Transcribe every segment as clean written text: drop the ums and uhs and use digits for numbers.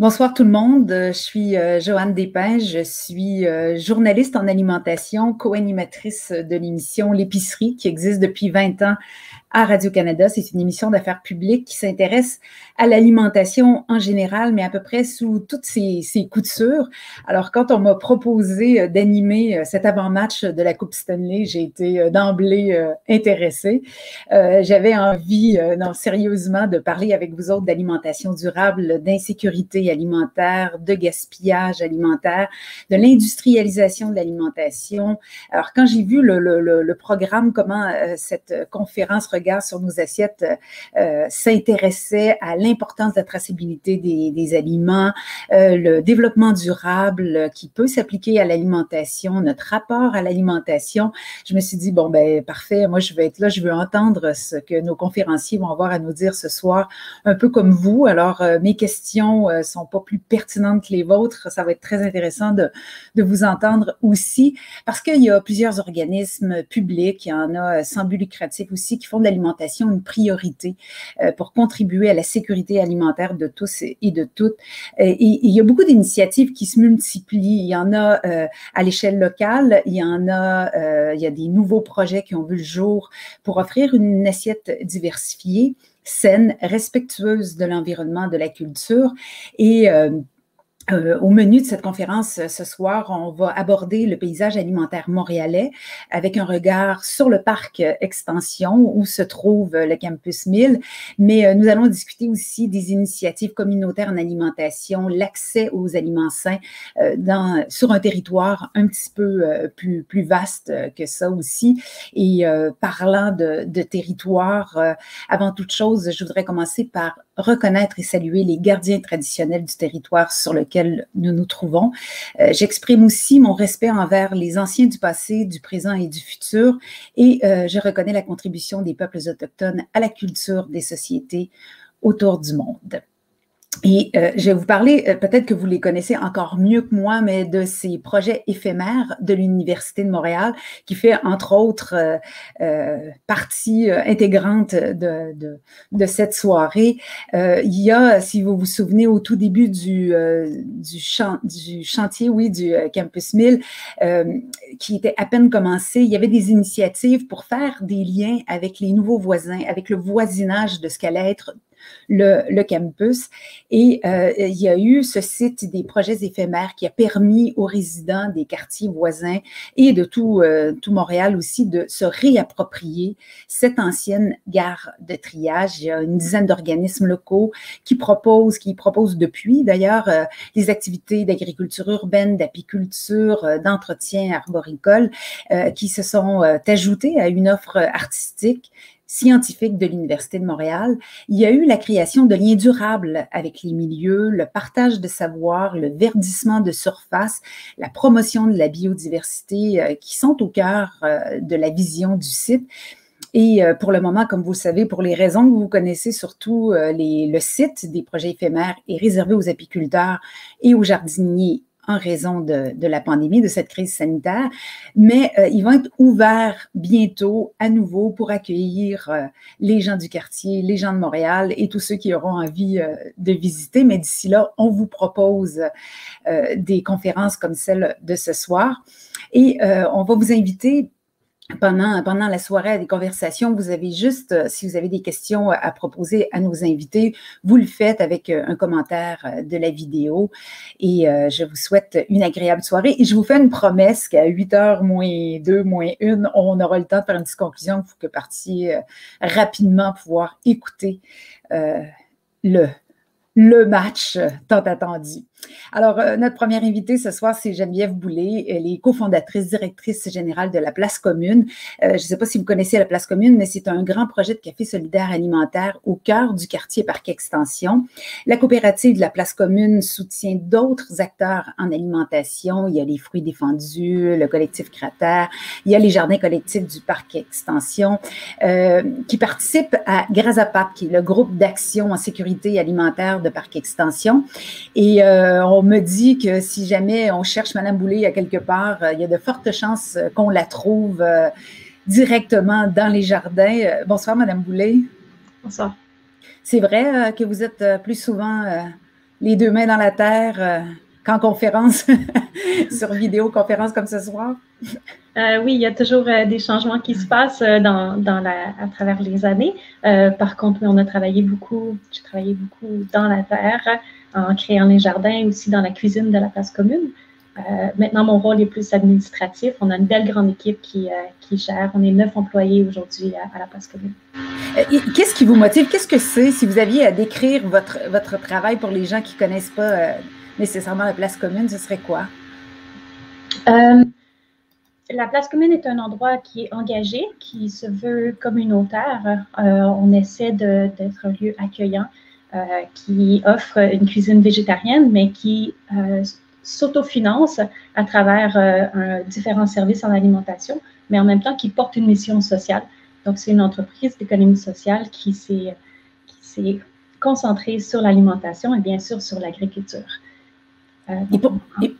Bonsoir tout le monde, je suis Joanne Despins, je suis journaliste en alimentation, co-animatrice de l'émission L'épicerie qui existe depuis 20 ans à Radio-Canada. C'est une émission d'affaires publiques qui s'intéresse à l'alimentation en général, mais à peu près sous toutes ses coutures. Alors, quand on m'a proposé d'animer cet avant-match de la Coupe Stanley, j'ai été d'emblée intéressée. J'avais envie, non, sérieusement, de parler avec vous autres d'alimentation durable, d'insécurité alimentaire, de gaspillage alimentaire, de l'industrialisation de l'alimentation. Alors, quand j'ai vu le programme, comment cette conférence Regard sur nos assiettes s'intéressait à l'importance de la traçabilité des aliments, le développement durable qui peut s'appliquer à l'alimentation, notre rapport à l'alimentation, je me suis dit, bon, ben parfait, moi je vais être là, je veux entendre ce que nos conférenciers vont avoir à nous dire ce soir, un peu comme vous. Alors, mes questions sont pas plus pertinentes que les vôtres, ça va être très intéressant de vous entendre aussi, parce qu'il y a plusieurs organismes publics, il y en a sans but lucratif aussi, qui font de l'alimentation une priorité pour contribuer à la sécurité alimentaire de tous et de toutes. Et il y a beaucoup d'initiatives qui se multiplient. Il y en a à l'échelle locale, il y a des nouveaux projets qui ont vu le jour pour offrir une assiette diversifiée, saine, respectueuse de l'environnement, de la culture. Et au menu de cette conférence ce soir, on va aborder le paysage alimentaire montréalais avec un regard sur le parc Extension où se trouve le Campus 1000. Mais nous allons discuter aussi des initiatives communautaires en alimentation, l'accès aux aliments sains sur un territoire un petit peu plus vaste que ça aussi. Et parlant de territoire, avant toute chose, je voudrais commencer par reconnaître et saluer les gardiens traditionnels du territoire sur lequel nous nous trouvons. J'exprime aussi mon respect envers les anciens du passé, du présent et du futur, et je reconnais la contribution des peuples autochtones à la culture des sociétés autour du monde. Et je vais vous parler, peut-être que vous les connaissez encore mieux que moi, mais de ces projets éphémères de l'Université de Montréal, qui fait entre autres partie intégrante de cette soirée. Il y a, si vous vous souvenez, au tout début du chantier, oui, du Campus 1000, qui était à peine commencé, il y avait des initiatives pour faire des liens avec les nouveaux voisins, avec le voisinage de ce qu'allait être le campus. Et il y a eu ce site des projets éphémères qui a permis aux résidents des quartiers voisins et de tout Montréal aussi de se réapproprier cette ancienne gare de triage. Il y a une dizaine d'organismes locaux qui proposent depuis d'ailleurs des activités d'agriculture urbaine, d'apiculture, d'entretien arboricole qui se sont ajoutés à une offre artistique scientifique de l'Université de Montréal. Il y a eu la création de liens durables avec les milieux, le partage de savoir, le verdissement de surface, la promotion de la biodiversité qui sont au cœur de la vision du site. Et pour le moment, comme vous le savez, pour les raisons que vous connaissez, surtout le site des projets éphémères est réservé aux apiculteurs et aux jardiniers en raison de la pandémie, de cette crise sanitaire, mais ils vont être ouverts bientôt à nouveau pour accueillir les gens du quartier, les gens de Montréal et tous ceux qui auront envie de visiter. Mais d'ici là, on vous propose des conférences comme celle de ce soir et on va vous inviter pendant la soirée à des conversations. Vous avez juste, si vous avez des questions à proposer à nos invités, vous le faites avec un commentaire de la vidéo. Et je vous souhaite une agréable soirée. Et je vous fais une promesse qu'à 8h moins 2, moins 1, on aura le temps de faire une petite conclusion pour que vous partiez rapidement pouvoir écouter le match tant attendu. Alors, notre première invitée ce soir, c'est Geneviève Boulay. Elle est cofondatrice, directrice générale de la Place Commune. Je ne sais pas si vous connaissez la Place Commune, mais c'est un grand projet de café solidaire alimentaire au cœur du quartier Parc Extension. La coopérative de la Place Commune soutient d'autres acteurs en alimentation. Il y a les Fruits défendus, le collectif Cratère, il y a les jardins collectifs du Parc Extension qui participent à Grazapap, qui est le groupe d'action en sécurité alimentaire de Parc Extension. Et on me dit que si jamais on cherche Mme Boulay à quelque part, il y a de fortes chances qu'on la trouve directement dans les jardins. Bonsoir, Mme Boulay. Bonsoir. C'est vrai que vous êtes plus souvent les deux mains dans la terre qu'en conférence, sur vidéoconférence comme ce soir? Oui, il y a toujours des changements qui se passent à travers les années. Par contre, on a travaillé beaucoup, j'ai travaillé beaucoup dans la terre, en créant les jardins, aussi dans la cuisine de la place commune. Maintenant, mon rôle est plus administratif. On a une belle grande équipe qui gère. On est 9 employés aujourd'hui à la place commune. Qu'est-ce qui vous motive? Qu'est-ce que c'est, si vous aviez à décrire votre travail pour les gens qui ne connaissent pas nécessairement la place commune, ce serait quoi? La place commune est un endroit qui est engagé, qui se veut communautaire. On essaie d'être un lieu accueillant, qui offre une cuisine végétarienne, mais qui s'autofinance à travers différents services en alimentation, mais en même temps qui porte une mission sociale. Donc, c'est une entreprise d'économie sociale qui s'est concentrée sur l'alimentation et bien sûr sur l'agriculture.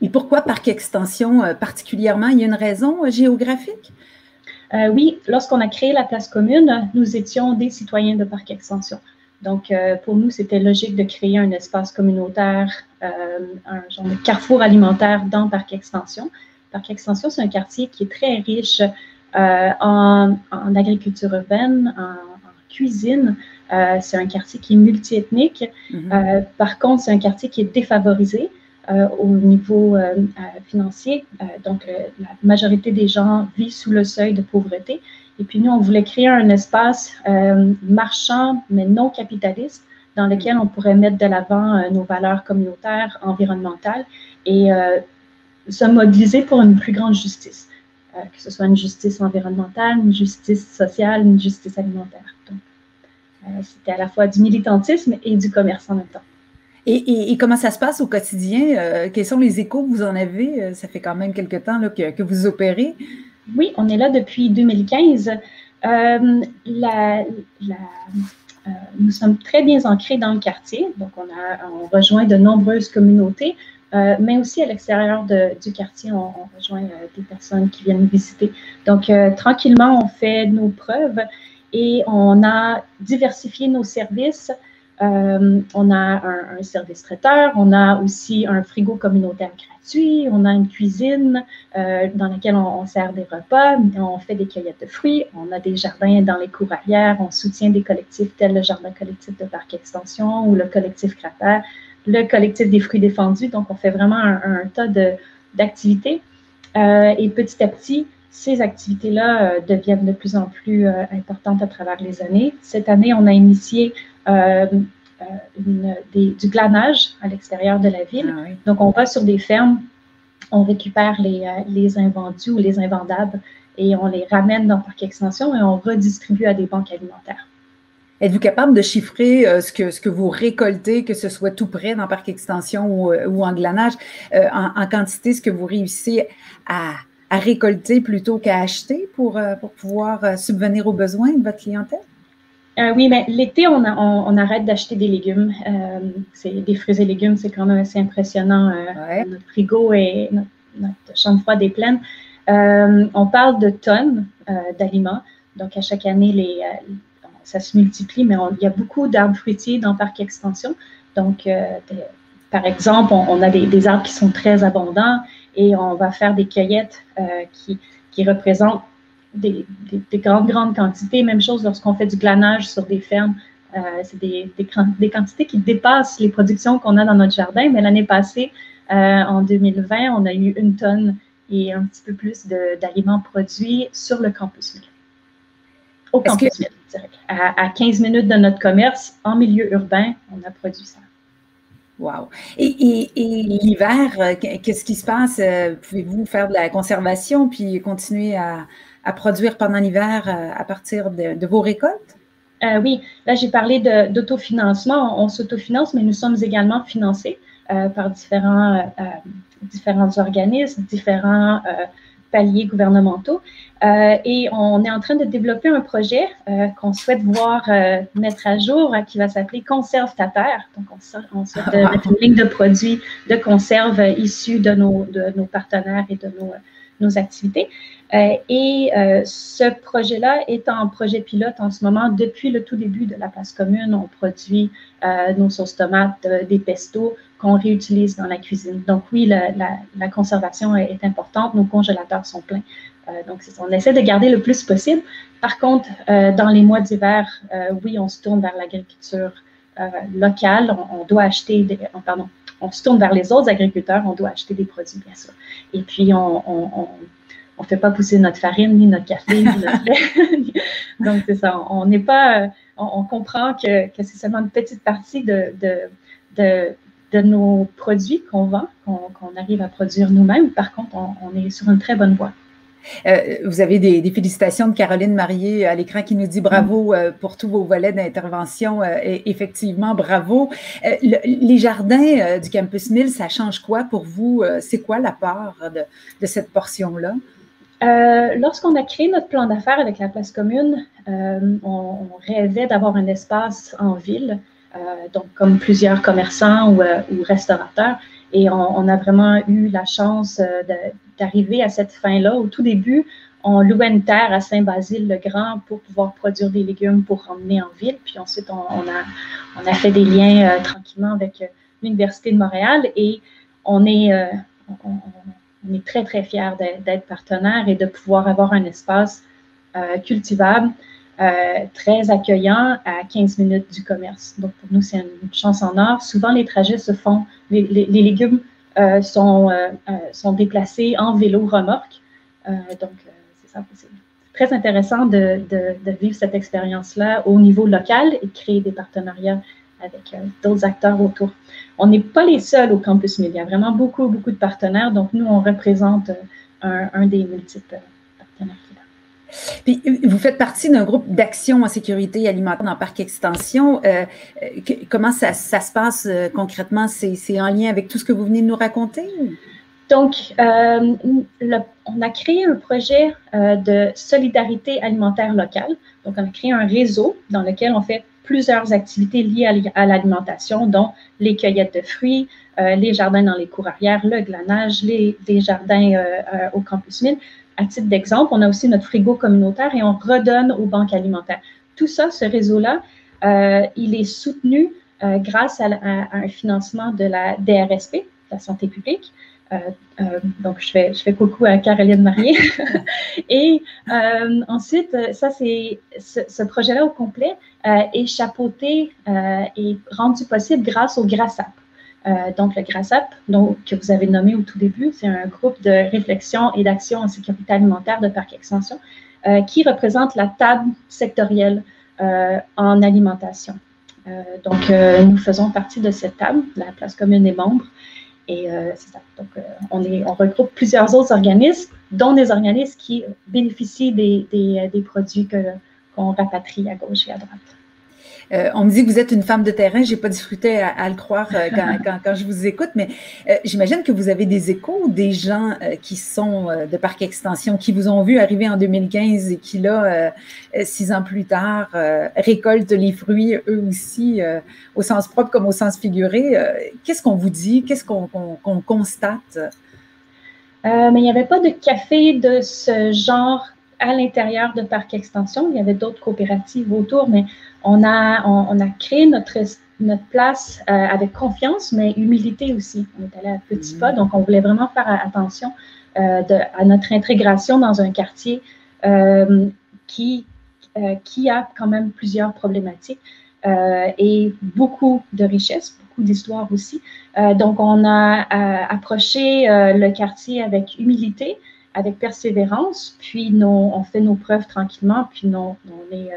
Et pourquoi Parc Extension particulièrement? Il y a une raison géographique? Oui, lorsqu'on a créé la place commune, nous étions des citoyens de Parc Extension. Donc, pour nous, c'était logique de créer un espace communautaire, un genre de carrefour alimentaire dans Parc Extension. Parc Extension, c'est un quartier qui est très riche en agriculture urbaine, en cuisine. C'est un quartier qui est multiethnique. Par contre, c'est un quartier qui est défavorisé au niveau financier. Donc, la majorité des gens vivent sous le seuil de pauvreté. Et puis, nous, on voulait créer un espace marchand, mais non capitaliste, dans lequel on pourrait mettre de l'avant nos valeurs communautaires, environnementales et se mobiliser pour une plus grande justice, que ce soit une justice environnementale, une justice sociale, une justice alimentaire. Donc, c'était à la fois du militantisme et du commerce en même temps. Et comment ça se passe au quotidien? Quels sont les échos que vous en avez? Ça fait quand même quelque temps là, que vous opérez. Oui, on est là depuis 2015. Nous sommes très bien ancrés dans le quartier. Donc, on rejoint de nombreuses communautés, mais aussi à l'extérieur du quartier, on rejoint des personnes qui viennent visiter. Donc, tranquillement, on fait nos preuves et on a diversifié nos services. On a un service traiteur, on a aussi un frigo communautaire gratuit, on a une cuisine dans laquelle on sert des repas, on fait des cueillettes de fruits, on a des jardins dans les cours arrière, on soutient des collectifs tels le Jardin collectif de Parc Extension ou le collectif Cratère, le collectif des fruits défendus. Donc, on fait vraiment un tas d'activités. Et petit à petit, ces activités-là deviennent de plus en plus importantes à travers les années. Cette année, on a initié du glanage à l'extérieur de la ville. Ah oui. Donc, on va sur des fermes, on récupère les invendus ou les invendables et on les ramène dans Parc Extension et on redistribue à des banques alimentaires. Êtes-vous capable de chiffrer ce que vous récoltez, que ce soit tout près dans Parc Extension ou en glanage, en quantité, ce que vous réussissez à récolter plutôt qu'à acheter pour pouvoir subvenir aux besoins de votre clientèle? Oui, mais l'été, on arrête d'acheter des légumes. Des fruits et légumes, c'est quand même assez impressionnant. Ouais. Notre frigo et notre chambre froide est pleine. On parle de tonnes d'aliments. Donc, à chaque année, ça se multiplie, mais il y a beaucoup d'arbres fruitiers dans Parc Extension. Donc, par exemple, on a des arbres qui sont très abondants et on va faire des cueillettes qui représentent des grandes quantités. Même chose lorsqu'on fait du glanage sur des fermes. C'est des quantités qui dépassent les productions qu'on a dans notre jardin. Mais l'année passée, en 2020, on a eu 1 tonne et un petit peu plus d'aliments produits sur le campus Ville. Au campus Ville, direct. À 15 minutes de notre commerce, en milieu urbain, on a produit ça. Wow. Et l'hiver, qu'est-ce qui se passe? Pouvez-vous faire de la conservation puis continuer à produire pendant l'hiver à partir de vos récoltes? Oui, là, j'ai parlé d'autofinancement. On s'autofinance, mais nous sommes également financés par différents organismes, différents paliers gouvernementaux. Et on est en train de développer un projet qu'on souhaite voir mettre à jour qui va s'appeler Conserve ta terre. Donc, on souhaite mettre une ligne de produits de conserve issus de nos partenaires et de nos activités. Ce projet-là est en projet pilote en ce moment. Depuis le tout début de la place commune, on produit nos sauces tomates, des pestos qu'on réutilise dans la cuisine. Donc oui, la conservation est importante. Nos congélateurs sont pleins. Donc on essaie de garder le plus possible. Par contre, dans les mois d'hiver, oui, on se tourne vers l'agriculture locale. On doit acheter on se tourne vers les autres agriculteurs. On doit acheter des produits, bien sûr. Et puis, on ne fait pas pousser notre farine, ni notre café, ni notre lait. Donc, c'est ça. On n'est pas... on comprend que c'est seulement une petite partie de nos produits qu'on vend, qu'on arrive à produire nous-mêmes. Par contre, on est sur une très bonne voie. Vous avez des félicitations de Caroline Marié à l'écran qui nous dit bravo pour tous vos volets d'intervention. Effectivement, bravo. Les jardins du Campus 1000, ça change quoi pour vous? C'est quoi la part de cette portion-là? Lorsqu'on a créé notre plan d'affaires avec la place commune, on rêvait d'avoir un espace en ville, donc comme plusieurs commerçants ou restaurateurs. Et on a vraiment eu la chance d'arriver à cette fin-là. Au tout début, on louait une terre à Saint-Basile-le-Grand pour pouvoir produire des légumes pour emmener en ville. Puis ensuite, on a fait des liens tranquillement avec l'Université de Montréal et on est très, très fiers d'être partenaires et de pouvoir avoir un espace cultivable, très accueillant à 15 minutes du commerce. Donc, pour nous, c'est une chance en or. Souvent, les trajets se font, les légumes sont déplacés en vélo-remorque. Donc, c'est ça. C'est très intéressant de vivre cette expérience-là au niveau local et de créer des partenariats avec d'autres acteurs autour. On n'est pas les seuls au Campus 1000. Il y a vraiment beaucoup, beaucoup de partenaires. Donc, nous, on représente un des multiples partenaires qu'il y a. Puis, vous faites partie d'un groupe d'action en sécurité alimentaire dans Parc Extension. Comment ça se passe concrètement? C'est en lien avec tout ce que vous venez de nous raconter? Donc, on a créé un projet de solidarité alimentaire locale. Donc, on a créé un réseau dans lequel on fait plusieurs activités liées à l'alimentation, dont les cueillettes de fruits, les jardins dans les cours arrière, le glanage, les jardins au Campus 1000. À titre d'exemple, on a aussi notre frigo communautaire et on redonne aux banques alimentaires. Tout ça, ce réseau-là, il est soutenu grâce à un financement de la DRSP, la santé publique. Donc, je fais coucou à Caroline Marié. Et ensuite, ça, c'est ce projet-là au complet est chapeauté et rendu possible grâce au GRASAP. Donc, le GRASAP, que vous avez nommé au tout début, c'est un groupe de réflexion et d'action en sécurité alimentaire de Parc Extension qui représente la table sectorielle en alimentation. Donc, nous faisons partie de cette table, la place commune est membre. Et c'est ça. Donc, on regroupe plusieurs autres organismes, dont des organismes qui bénéficient des produits qu'on rapatrie à gauche et à droite. On me dit que vous êtes une femme de terrain. Je n'ai pas discuté à le croire quand je vous écoute, mais j'imagine que vous avez des échos des gens qui sont de Parc Extension, qui vous ont vu arriver en 2015 et qui, là, 6 ans plus tard, récoltent les fruits, eux aussi, au sens propre comme au sens figuré. Qu'est-ce qu'on vous dit? Qu'est-ce qu'on constate? Mais il n'y avait pas de café de ce genre à l'intérieur de Parc Extension. Il y avait d'autres coopératives autour, mais on a créé notre place avec confiance, mais humilité aussi. On est allé à petits pas, donc on voulait vraiment faire attention à notre intégration dans un quartier qui a quand même plusieurs problématiques et beaucoup de richesses, beaucoup d'histoires aussi. Donc, on a approché le quartier avec humilité, avec persévérance, puis on fait nos preuves tranquillement, puis on est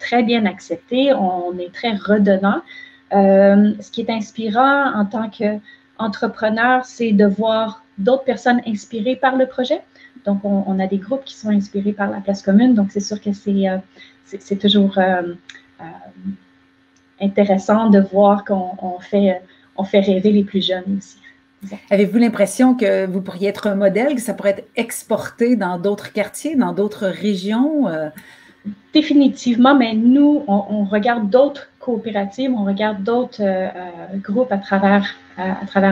très bien accepté, on est très redonnant. Ce qui est inspirant en tant qu'entrepreneur, c'est de voir d'autres personnes inspirées par le projet. Donc, on a des groupes qui sont inspirés par la place commune, donc c'est sûr que c'est toujours intéressant de voir qu'on fait rêver les plus jeunes aussi. Avez-vous l'impression que vous pourriez être un modèle, que ça pourrait être exporté dans d'autres quartiers, dans d'autres régions? Définitivement, mais nous, on regarde d'autres coopératives, on regarde d'autres groupes à travers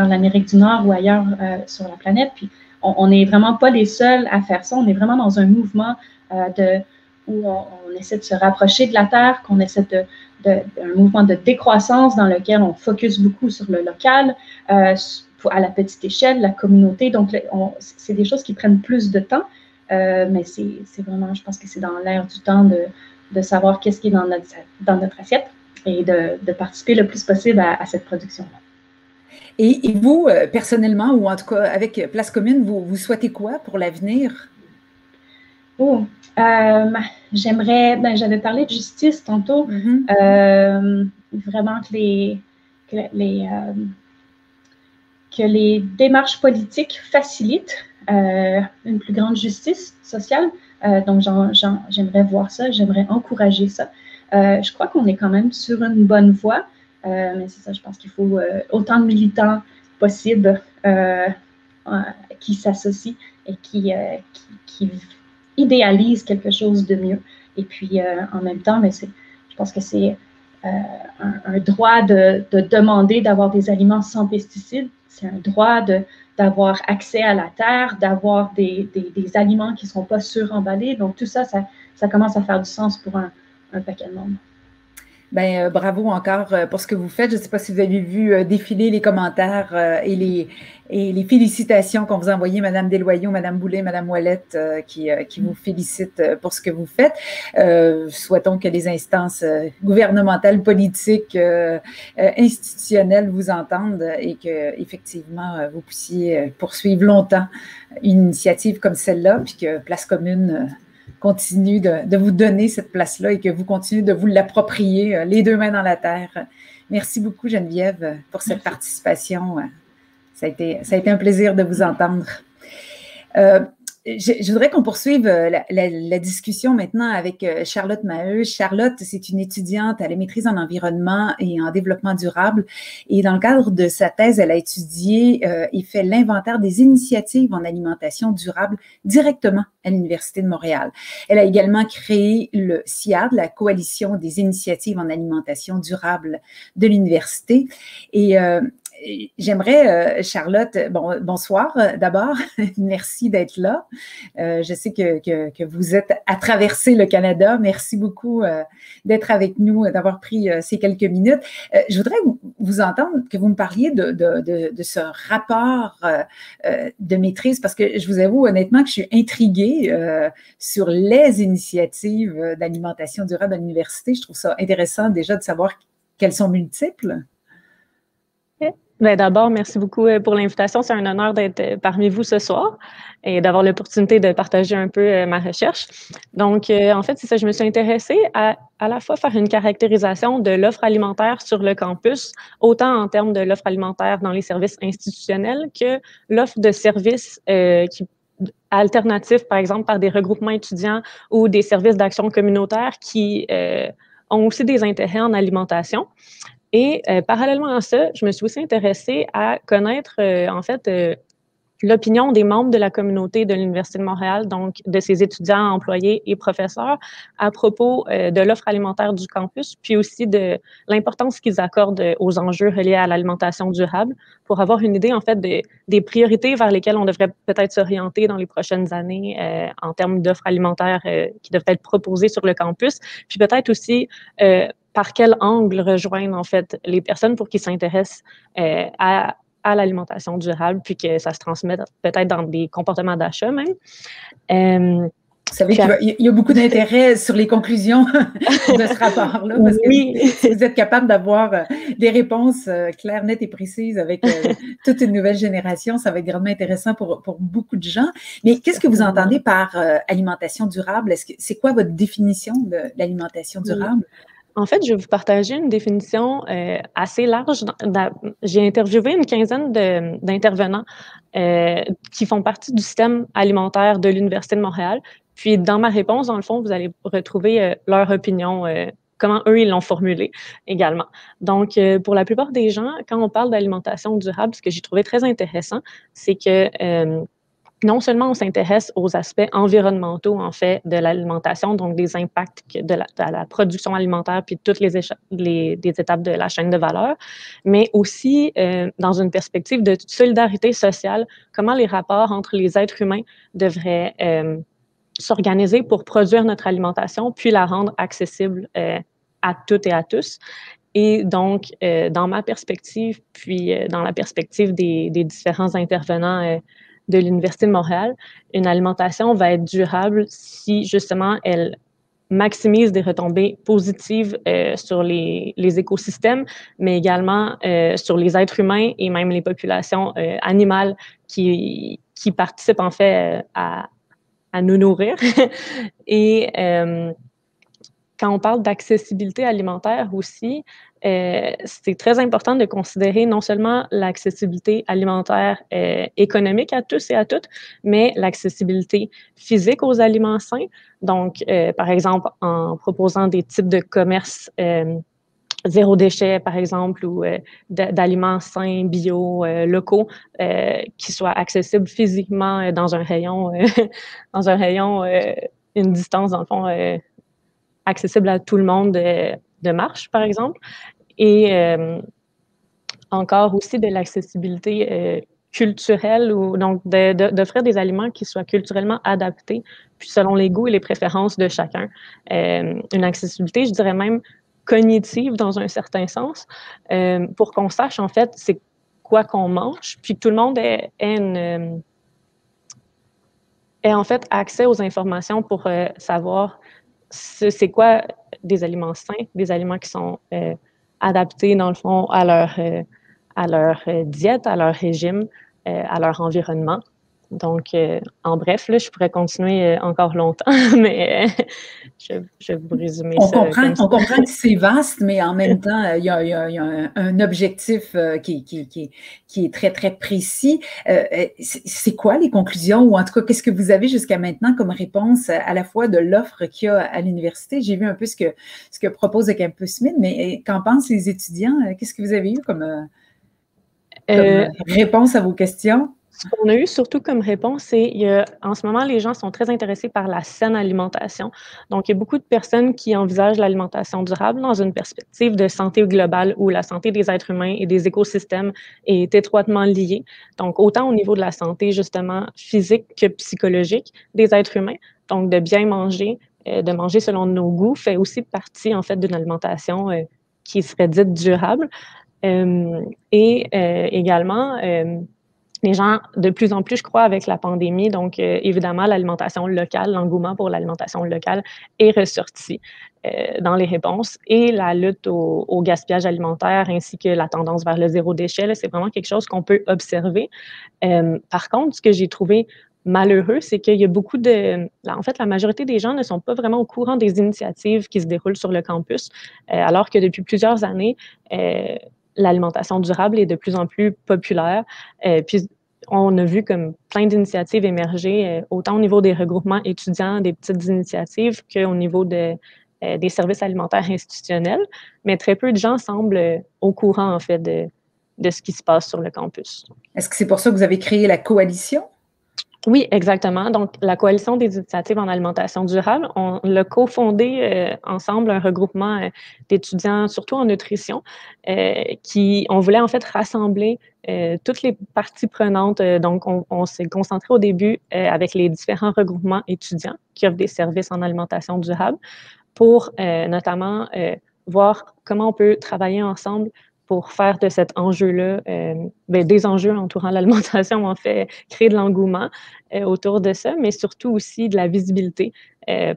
l'Amérique du Nord ou ailleurs sur la planète, puis on n'est vraiment pas les seuls à faire ça. On est vraiment dans un mouvement où on essaie de se rapprocher de la Terre, qu'on essaie un mouvement de décroissance dans lequel on focus beaucoup sur le local, à la petite échelle, la communauté. Donc, c'est des choses qui prennent plus de temps, mais c'est vraiment, je pense que c'est dans l'air du temps de savoir qu'est-ce qui est dans notre assiette et de participer le plus possible à cette production-là. Et vous, personnellement, ou en tout cas avec Place Commune, vous souhaitez quoi pour l'avenir? Oh, j'avais parlé de justice tantôt, vraiment que les démarches politiques facilitent une plus grande justice sociale. Donc, j'aimerais voir ça, j'aimerais encourager ça. Je crois qu'on est quand même sur une bonne voie, mais c'est ça, je pense qu'il faut autant de militants possible qui s'associent et qui idéalisent quelque chose de mieux. Et puis, en même temps, mais je pense que c'est un droit de demander d'avoir des aliments sans pesticides. C'est un droit d'avoir accès à la terre, d'avoir des aliments qui ne sont pas suremballés. Donc, tout ça, ça commence à faire du sens pour un paquet de monde. Bien, bravo encore pour ce que vous faites. Je ne sais pas si vous avez vu défiler les commentaires et les félicitations qu'on vous a envoyées, Mme Desloyaux, Mme Boulet, Mme Ouellette, qui vous félicitent pour ce que vous faites. Souhaitons que les instances gouvernementales, politiques, institutionnelles vous entendent et que effectivement vous puissiez poursuivre longtemps une initiative comme celle-là, puis que Place Commune continue de vous donner cette place-là et que vous continuez de vous l'approprier, les deux mains dans la terre. Merci beaucoup, Geneviève, pour cette participation. Ça a été un plaisir de vous entendre. Je voudrais qu'on poursuive la discussion maintenant avec Charlotte Maheu. Charlotte, c'est une étudiante à la maîtrise en environnement et en développement durable. Et dans le cadre de sa thèse, elle a étudié et fait l'inventaire des initiatives en alimentation durable directement à l'Université de Montréal. Elle a également créé le CIAD, la Coalition des initiatives en alimentation durable de l'université. Et j'aimerais, Charlotte, bonsoir d'abord. Merci d'être là. Je sais que vous êtes à traverser le Canada. Merci beaucoup d'être avec nous, d'avoir pris ces quelques minutes. Je voudrais vous entendre, que vous me parliez de ce rapport de maîtrise, parce que je vous avoue honnêtement que je suis intriguée sur les initiatives d'alimentation durable à l'université. Je trouve ça intéressant déjà de savoir qu'elles sont multiples. Bien, d'abord, merci beaucoup pour l'invitation. C'est un honneur d'être parmi vous ce soir et d'avoir l'opportunité de partager un peu ma recherche. Donc, en fait, c'est ça, je me suis intéressée à la fois faire une caractérisation de l'offre alimentaire sur le campus, autant en termes de l'offre alimentaire dans les services institutionnels que l'offre de services alternatifs, par exemple, par des regroupements étudiants ou des services d'action communautaire qui ont aussi des intérêts en alimentation. Et parallèlement à ça, je me suis aussi intéressée à connaître, en fait, l'opinion des membres de la communauté de l'Université de Montréal, donc de ses étudiants, employés et professeurs, à propos de l'offre alimentaire du campus, puis aussi de l'importance qu'ils accordent aux enjeux reliés à l'alimentation durable, pour avoir une idée, en fait, des priorités vers lesquelles on devrait peut-être s'orienter dans les prochaines années en termes d'offres alimentaires qui devraient être proposées sur le campus, puis peut-être aussi par quel angle rejoindre, en fait, les personnes pour qu'ils s'intéressent à l'alimentation durable, puis que ça se transmette peut-être dans des comportements d'achat même. Vous savez qu'il y a beaucoup d'intérêt sur les conclusions de ce rapport-là, parce que si vous êtes capable d'avoir des réponses claires, nettes et précises avec toute une nouvelle génération, ça va être grandement intéressant pour beaucoup de gens. Mais qu'est-ce que vous entendez par alimentation durable? C'est quoi votre définition de l'alimentation durable? En fait, je vais vous partager une définition assez large. J'ai interviewé une quinzaine d'intervenants qui font partie du système alimentaire de l'Université de Montréal. Puis, dans ma réponse, dans le fond, vous allez retrouver leur opinion, comment eux, ils l'ont formulée également. Donc, pour la plupart des gens, quand on parle d'alimentation durable, ce que j'ai trouvé très intéressant, c'est que non seulement on s'intéresse aux aspects environnementaux, en fait, de l'alimentation, donc des impacts de la production alimentaire, puis toutes des étapes de la chaîne de valeur, mais aussi dans une perspective de solidarité sociale, comment les rapports entre les êtres humains devraient s'organiser pour produire notre alimentation, puis la rendre accessible à toutes et à tous. Et donc, dans ma perspective, puis dans la perspective des différents intervenants de l'Université de Montréal, une alimentation va être durable si justement elle maximise des retombées positives sur les écosystèmes, mais également sur les êtres humains et même les populations animales qui participent en fait à nous nourrir. Et quand on parle d'accessibilité alimentaire aussi, c'est très important de considérer non seulement l'accessibilité alimentaire économique à tous et à toutes, mais l'accessibilité physique aux aliments sains. Donc, par exemple, en proposant des types de commerce zéro déchet, par exemple, ou d'aliments sains, bio, locaux, qui soient accessibles physiquement dans un rayon, une distance, dans le fond, accessible à tout le monde de marche, par exemple. Et encore aussi de l'accessibilité culturelle, ou donc d'offrir des aliments qui soient culturellement adaptés, puis selon les goûts et les préférences de chacun. Une accessibilité, je dirais même cognitive dans un certain sens, pour qu'on sache en fait c'est quoi qu'on mange, puis que tout le monde ait en fait accès aux informations pour savoir c'est quoi des aliments sains, des aliments qui sont adaptés, dans le fond, à leur diète, à leur régime, à leur environnement. Donc, en bref, là, je pourrais continuer encore longtemps, mais je vais vous résumer ça. On comprend que c'est vaste, mais en même temps, il y a un objectif qui est très, très précis. C'est quoi les conclusions, ou en tout cas, qu'est-ce que vous avez jusqu'à maintenant comme réponse à la fois de l'offre qu'il y a à l'université? J'ai vu un peu ce que propose le Campus Mid, mais qu'en pensent les étudiants? Qu'est-ce que vous avez eu comme réponse à vos questions? Ce qu'on a eu surtout comme réponse, c'est en ce moment, les gens sont très intéressés par la saine alimentation. Donc, il y a beaucoup de personnes qui envisagent l'alimentation durable dans une perspective de santé globale où la santé des êtres humains et des écosystèmes est étroitement liée. Donc, autant au niveau de la santé, justement, physique que psychologique des êtres humains. Donc, de bien manger, de manger selon nos goûts, fait aussi partie, en fait, d'une alimentation qui serait dite durable. Et également, les gens, de plus en plus, je crois, avec la pandémie, donc évidemment, l'alimentation locale, l'engouement pour l'alimentation locale est ressorti dans les réponses. Et la lutte au gaspillage alimentaire ainsi que la tendance vers le zéro déchet, c'est vraiment quelque chose qu'on peut observer. Par contre, ce que j'ai trouvé malheureux, c'est qu'il y a beaucoup en fait, la majorité des gens ne sont pas vraiment au courant des initiatives qui se déroulent sur le campus, alors que depuis plusieurs années, l'alimentation durable est de plus en plus populaire. Puis, on a vu comme plein d'initiatives émerger, autant au niveau des regroupements étudiants, des petites initiatives, qu'au niveau des services alimentaires institutionnels. Mais très peu de gens semblent au courant, en fait, de ce qui se passe sur le campus. Est-ce que c'est pour ça que vous avez créé la coalition? Oui, exactement. Donc, la Coalition des initiatives en alimentation durable, on l'a cofondé ensemble, un regroupement d'étudiants, surtout en nutrition, on voulait en fait rassembler toutes les parties prenantes. Donc, on s'est concentré au début avec les différents regroupements étudiants qui offrent des services en alimentation durable pour notamment voir comment on peut travailler ensemble pour faire de cet enjeu-là, des enjeux entourant l'alimentation, en fait, créer de l'engouement autour de ça, mais surtout aussi de la visibilité,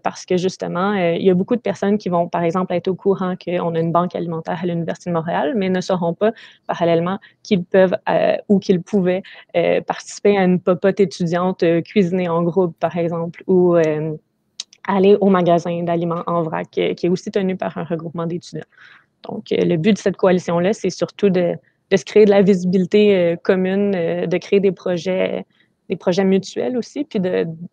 parce que justement, il y a beaucoup de personnes qui vont, par exemple, être au courant qu'on a une banque alimentaire à l'Université de Montréal, mais ne sauront pas, parallèlement, qu'ils peuvent ou qu'ils pouvaient participer à une popote étudiante cuisinée en groupe, par exemple, ou aller au magasin d'aliments en vrac, qui est aussi tenu par un regroupement d'étudiants. Donc, le but de cette coalition-là, c'est surtout de se créer de la visibilité commune, de créer des projets mutuels aussi, puis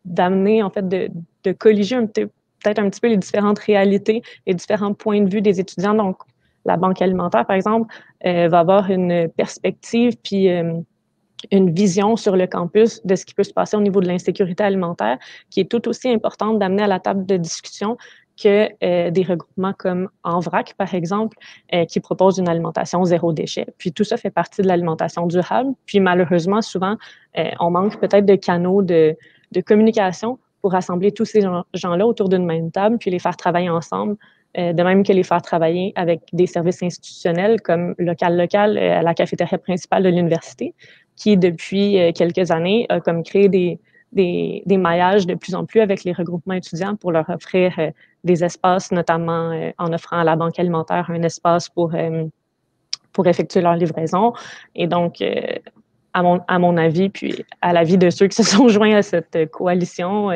d'amener, en fait, de colliger peut-être un petit peu les différentes réalités, les différents points de vue des étudiants. Donc, la Banque alimentaire, par exemple, va avoir une perspective, puis une vision sur le campus de ce qui peut se passer au niveau de l'insécurité alimentaire, qui est tout aussi importante d'amener à la table de discussion que des regroupements comme Envrac, par exemple, qui proposent une alimentation zéro déchet. Puis tout ça fait partie de l'alimentation durable. Puis malheureusement, souvent, on manque peut-être de canaux de communication pour rassembler tous ces gens-là autour d'une même table, puis les faire travailler ensemble, de même que les faire travailler avec des services institutionnels comme Local, à la cafétéria principale de l'université, qui, depuis quelques années, a comme créé des maillages de plus en plus avec les regroupements étudiants pour leur offrir des espaces, notamment en offrant à la banque alimentaire un espace pour effectuer leur livraison. Et donc, à mon avis, puis à l'avis de ceux qui se sont joints à cette coalition,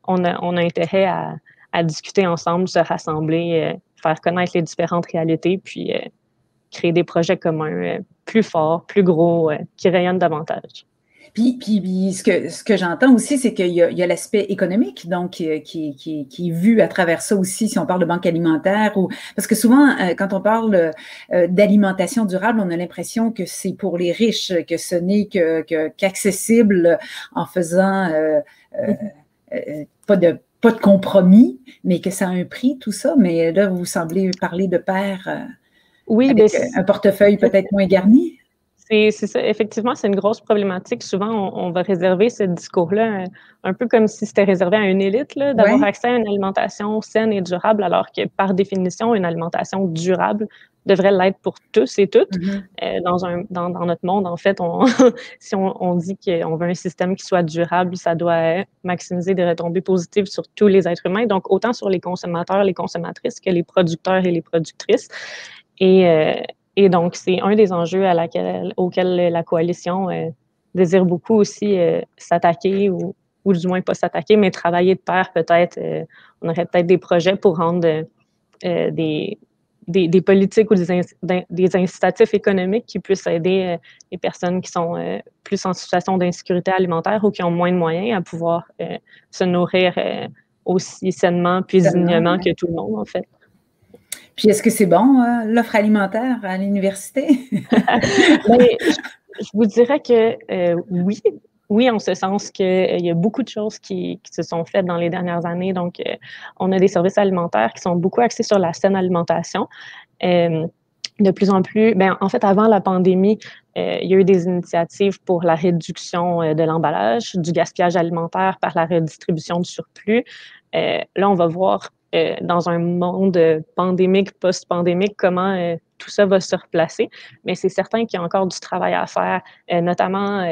on a intérêt à discuter ensemble, se rassembler, faire connaître les différentes réalités, puis créer des projets communs plus forts, plus gros, qui rayonnent davantage. Puis ce que j'entends aussi, c'est qu'il y a l'aspect économique, donc qui est vu à travers ça aussi, si on parle de banque alimentaire, parce que souvent, quand on parle d'alimentation durable, on a l'impression que c'est pour les riches, que ce n'est qu'accessible en faisant pas de compromis, mais que ça a un prix, tout ça. Mais là, vous semblez parler de pair avec un portefeuille peut-être moins garni. C'est ça. Effectivement, c'est une grosse problématique. Souvent, on va réserver ce discours-là un peu comme si c'était réservé à une élite, d'avoir accès à une alimentation saine et durable, alors que par définition, une alimentation durable devrait l'être pour tous et toutes. Dans notre monde, en fait, si on dit qu'on veut un système qui soit durable, ça doit maximiser des retombées positives sur tous les êtres humains, donc autant sur les consommateurs, les consommatrices que les producteurs et les productrices. Et donc, c'est un des enjeux auxquels la coalition désire beaucoup aussi s'attaquer, ou du moins pas s'attaquer, mais travailler de pair peut-être. On aurait peut-être des projets pour rendre des politiques ou des incitatifs économiques qui puissent aider les personnes qui sont plus en situation d'insécurité alimentaire ou qui ont moins de moyens à pouvoir se nourrir aussi sainement puis dignement que tout le monde, en fait. Puis est-ce que c'est bon, l'offre alimentaire à l'université? Je vous dirais que oui. Oui, en ce sens qu'il y a beaucoup de choses qui se sont faites dans les dernières années. Donc, on a des services alimentaires qui sont beaucoup axés sur la saine alimentation. De plus en plus, en fait, avant la pandémie, il y a eu des initiatives pour la réduction de l'emballage, du gaspillage alimentaire par la redistribution du surplus. Là, on va voir dans un monde pandémique, post-pandémique, comment tout ça va se replacer. Mais c'est certain qu'il y a encore du travail à faire, notamment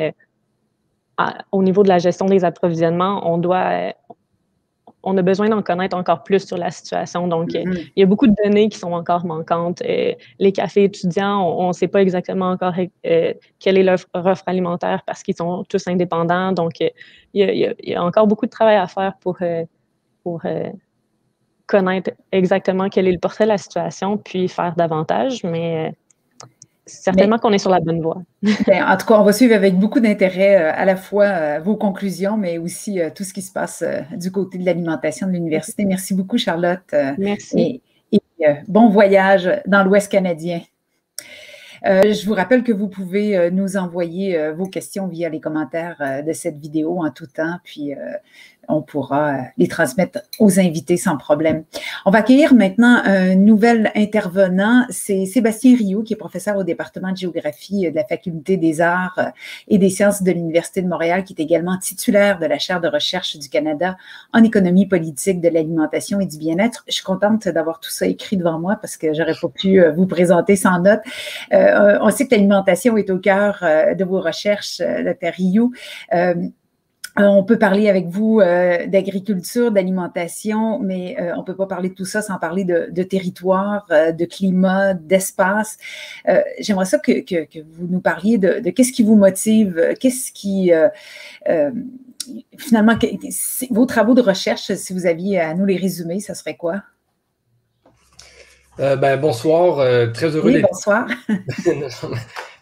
au niveau de la gestion des approvisionnements. On a besoin d'en connaître encore plus sur la situation. Donc, il y a beaucoup de données qui sont encore manquantes. Les cafés étudiants, on ne sait pas exactement encore quelle est leur offre alimentaire parce qu'ils sont tous indépendants. Donc, il y a encore beaucoup de travail à faire pour connaître exactement quel est le portrait de la situation, puis faire davantage, mais certainement qu'on est sur la bonne voie. En tout cas, on va suivre avec beaucoup d'intérêt à la fois vos conclusions, mais aussi tout ce qui se passe du côté de l'alimentation de l'université. Merci beaucoup, Charlotte. Merci. Et bon voyage dans l'Ouest canadien. Je vous rappelle que vous pouvez nous envoyer vos questions via les commentaires de cette vidéo en tout temps, puis on pourra les transmettre aux invités sans problème. On va accueillir maintenant un nouvel intervenant, c'est Sébastien Rioux, qui est professeur au département de géographie de la Faculté des arts et des sciences de l'Université de Montréal, qui est également titulaire de la chaire de recherche du Canada en économie politique de l'alimentation et du bien-être. Je suis contente d'avoir tout ça écrit devant moi parce que j'aurais pas pu vous présenter sans notes. On sait que l'alimentation est au cœur de vos recherches, Dr. Rioux. On peut parler avec vous d'agriculture, d'alimentation, mais on ne peut pas parler de tout ça sans parler de territoire, de climat, d'espace. J'aimerais ça que vous nous parliez de qu'est-ce qui vous motive, qu'est-ce qui, finalement, vos travaux de recherche, si vous aviez à nous les résumer, ça serait quoi? Bonsoir, très heureux d'être... bonsoir.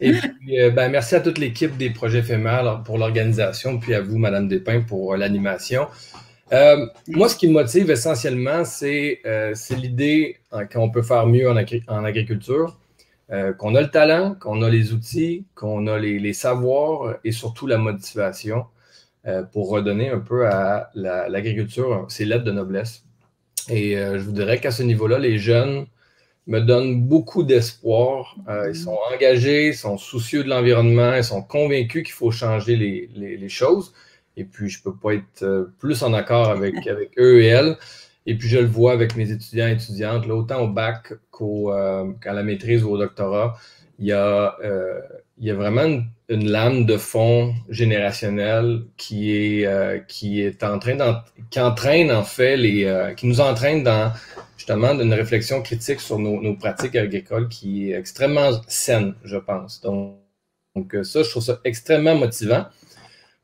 Et puis, merci à toute l'équipe des projets éphémères pour l'organisation, puis à vous, Madame Despins, pour l'animation. Moi, ce qui me motive essentiellement, c'est l'idée qu'on peut faire mieux en agriculture. qu'on a le talent, qu'on a les outils, qu'on a les savoirs et surtout la motivation pour redonner un peu à l'agriculture ses lettres de noblesse. Et je vous dirais qu'à ce niveau-là, les jeunes me donnent beaucoup d'espoir. Ils sont engagés, ils sont soucieux de l'environnement, ils sont convaincus qu'il faut changer les choses. Et puis, je ne peux pas être plus en accord avec eux et elles. Et puis, je le vois avec mes étudiants et étudiantes, là, autant au bac qu'à la maîtrise ou au doctorat. Il y a vraiment une lame de fond générationnelle qui entraîne en fait qui nous entraîne dans justement une réflexion critique sur nos pratiques agricoles qui est extrêmement saine, je pense. Donc ça, je trouve ça extrêmement motivant.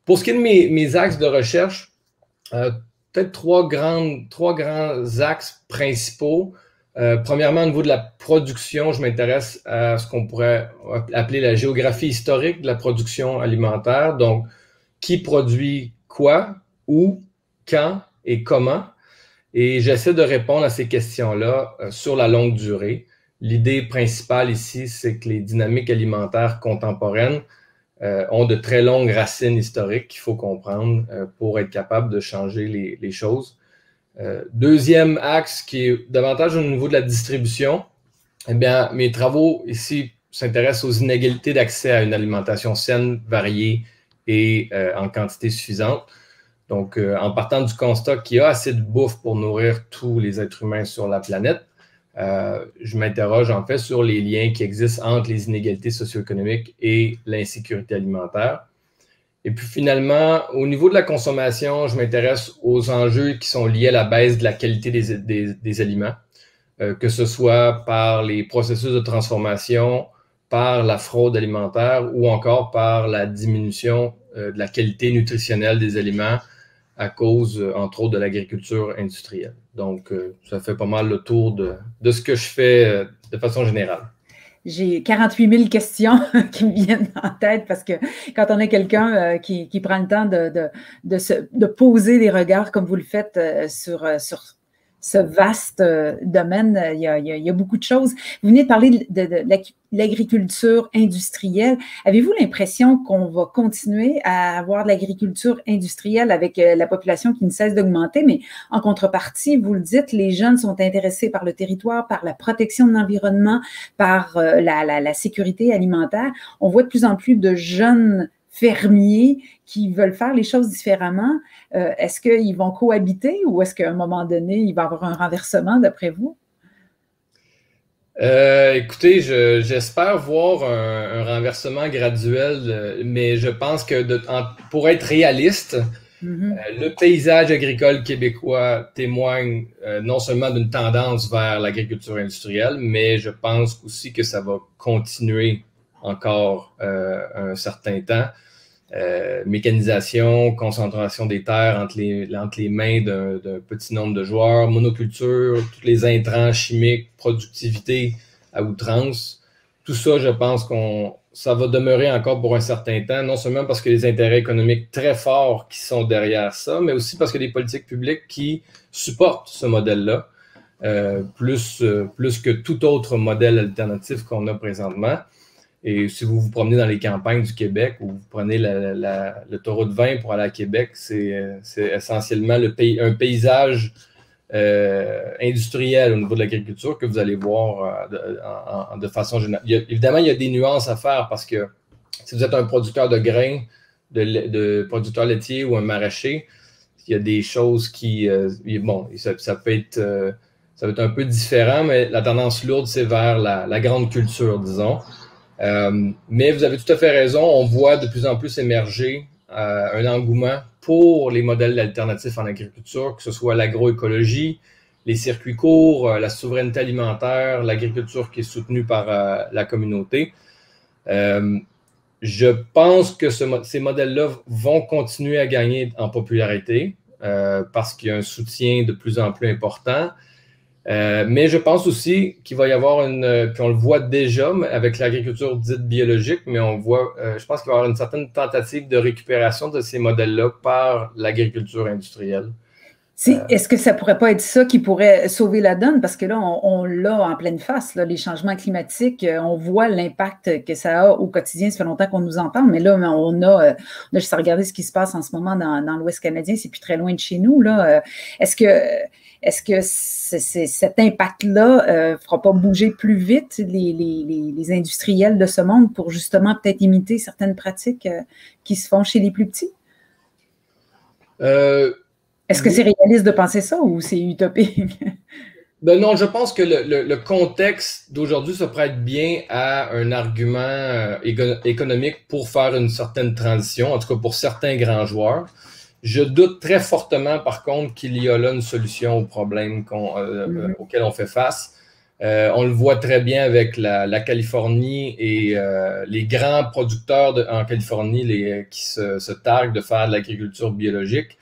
Pour ce qui est de mes axes de recherche, peut-être trois grands axes principaux. Premièrement, au niveau de la production, je m'intéresse à ce qu'on pourrait appeler la géographie historique de la production alimentaire. Donc, qui produit quoi, où, quand et comment. Et j'essaie de répondre à ces questions-là sur la longue durée. L'idée principale ici, c'est que les dynamiques alimentaires contemporaines ont de très longues racines historiques qu'il faut comprendre pour être capable de changer les choses. Deuxième axe qui est davantage au niveau de la distribution, eh bien, mes travaux ici s'intéressent aux inégalités d'accès à une alimentation saine, variée et en quantité suffisante. Donc, en partant du constat qu'il y a assez de bouffe pour nourrir tous les êtres humains sur la planète, je m'interroge en fait sur les liens qui existent entre les inégalités socio-économiques et l'insécurité alimentaire. Et puis finalement, au niveau de la consommation, je m'intéresse aux enjeux qui sont liés à la baisse de la qualité des aliments, que ce soit par les processus de transformation, par la fraude alimentaire ou encore par la diminution de la qualité nutritionnelle des aliments à cause, entre autres, de l'agriculture industrielle. Donc, ça fait pas mal le tour de ce que je fais de façon générale. J'ai 48 000 questions qui me viennent en tête parce que quand on a quelqu'un qui prend le temps de poser des regards comme vous le faites sur ce vaste domaine, il y a beaucoup de choses. Vous venez de parler de l'agriculture industrielle. Avez-vous l'impression qu'on va continuer à avoir de l'agriculture industrielle avec la population qui ne cesse d'augmenter, mais en contrepartie, vous le dites, les jeunes sont intéressés par le territoire, par la protection de l'environnement, par la sécurité alimentaire. On voit de plus en plus de jeunes fermiers qui veulent faire les choses différemment. Est-ce qu'ils vont cohabiter ou est-ce qu'à un moment donné, il va y avoir un renversement d'après vous? Écoutez, j'espère voir un renversement graduel, mais je pense que pour être réaliste, le paysage agricole québécois témoigne non seulement d'une tendance vers l'agriculture industrielle, mais je pense aussi que ça va continuer encore un certain temps. Mécanisation, concentration des terres entre les mains d'un petit nombre de joueurs, monoculture, tous les intrants chimiques, productivité à outrance. Tout ça, je pense ça va demeurer encore pour un certain temps, non seulement parce qu'il y a des intérêts économiques très forts qui sont derrière ça, mais aussi parce qu'il y a des politiques publiques qui supportent ce modèle-là, plus que tout autre modèle alternatif qu'on a présentement. Et si vous vous promenez dans les campagnes du Québec ou vous prenez l'autoroute 20 pour aller à Québec, c'est essentiellement un paysage industriel au niveau de l'agriculture que vous allez voir de façon générale. Évidemment, il y a des nuances à faire parce que si vous êtes un producteur de grains, de producteur laitier ou un maraîcher, il y a des choses qui... ça peut être un peu différent, mais la tendance lourde, c'est vers la grande culture, disons. Mais vous avez tout à fait raison, on voit de plus en plus émerger un engouement pour les modèles alternatifs en agriculture, que ce soit l'agroécologie, les circuits courts, la souveraineté alimentaire, l'agriculture qui est soutenue par la communauté. Je pense que ces modèles-là vont continuer à gagner en popularité parce qu'il y a un soutien de plus en plus important. Mais je pense aussi qu'il va y avoir puis on le voit déjà avec l'agriculture dite biologique, mais je pense qu'il va y avoir une certaine tentative de récupération de ces modèles-là par l'agriculture industrielle. Est-ce que ça pourrait pas être ça qui pourrait sauver la donne? Parce que là, on l'a en pleine face, là, les changements climatiques. On voit l'impact que ça a au quotidien. Ça fait longtemps qu'on nous entend, mais là, on a juste à regarder ce qui se passe en ce moment dans l'Ouest canadien. C'est plus très loin de chez nous, là. Est-ce que cet impact-là fera pas bouger plus vite les industriels de ce monde pour justement peut-être imiter certaines pratiques qui se font chez les plus petits? Est-ce que c'est réaliste de penser ça ou c'est utopique? Ben non, je pense que le contexte d'aujourd'hui se prête bien à un argument économique pour faire une certaine transition, en tout cas pour certains grands joueurs. Je doute très fortement, par contre, qu'il y a là une solution au problème auquel on fait face. On le voit très bien avec la Californie et les grands producteurs en Californie qui se targuent de faire de l'agriculture biologique.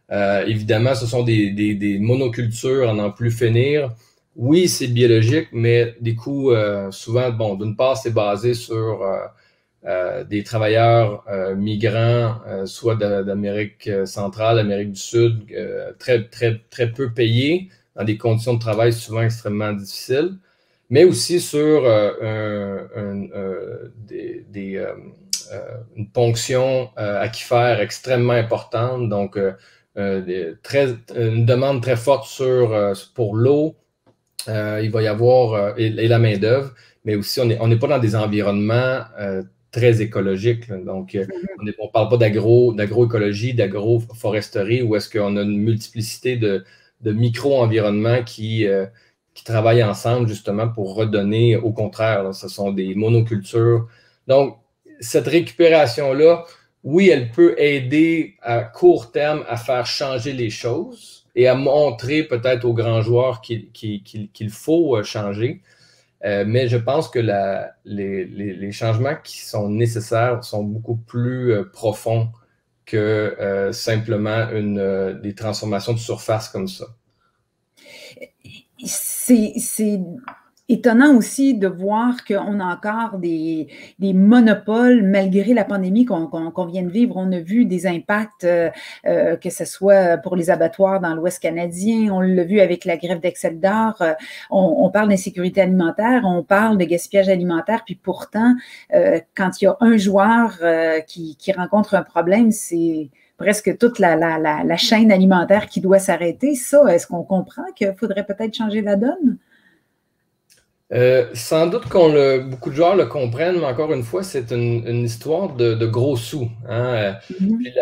Évidemment, ce sont des monocultures à n'en plus finir. Oui, c'est biologique, mais des coûts souvent, bon, d'une part, c'est basé sur des travailleurs migrants, soit d'Amérique centrale, d'Amérique du Sud, très peu payés, dans des conditions de travail souvent extrêmement difficiles, mais aussi sur une ponction aquifère extrêmement importante, donc une demande très forte pour l'eau. Il va y avoir et la main-d'œuvre, mais aussi on n'est pas dans des environnements très écologiques. Là. Donc, on ne parle pas d'agroécologie, d'agroforesterie, où est-ce qu'on a une multiplicité de micro-environnements qui travaillent ensemble justement pour redonner, au contraire, là, ce sont des monocultures. Donc, cette récupération-là, oui, elle peut aider à court terme à faire changer les choses et à montrer peut-être aux grands joueurs qu'il faut changer. Mais je pense que les changements qui sont nécessaires sont beaucoup plus profonds que simplement des transformations de surface comme ça. C'est étonnant aussi de voir qu'on a encore des monopoles malgré la pandémie qu'on vient de vivre. On a vu des impacts, que ce soit pour les abattoirs dans l'Ouest canadien, on l'a vu avec la grève d'Exceldor, on parle d'insécurité alimentaire, on parle de gaspillage alimentaire, puis pourtant, quand il y a un joueur qui rencontre un problème, c'est presque toute la chaîne alimentaire qui doit s'arrêter. Ça, est-ce qu'on comprend qu'il faudrait peut-être changer la donne? Sans doute beaucoup de joueurs le comprennent, mais encore une fois, c'est une histoire de gros sous. Hein? Puis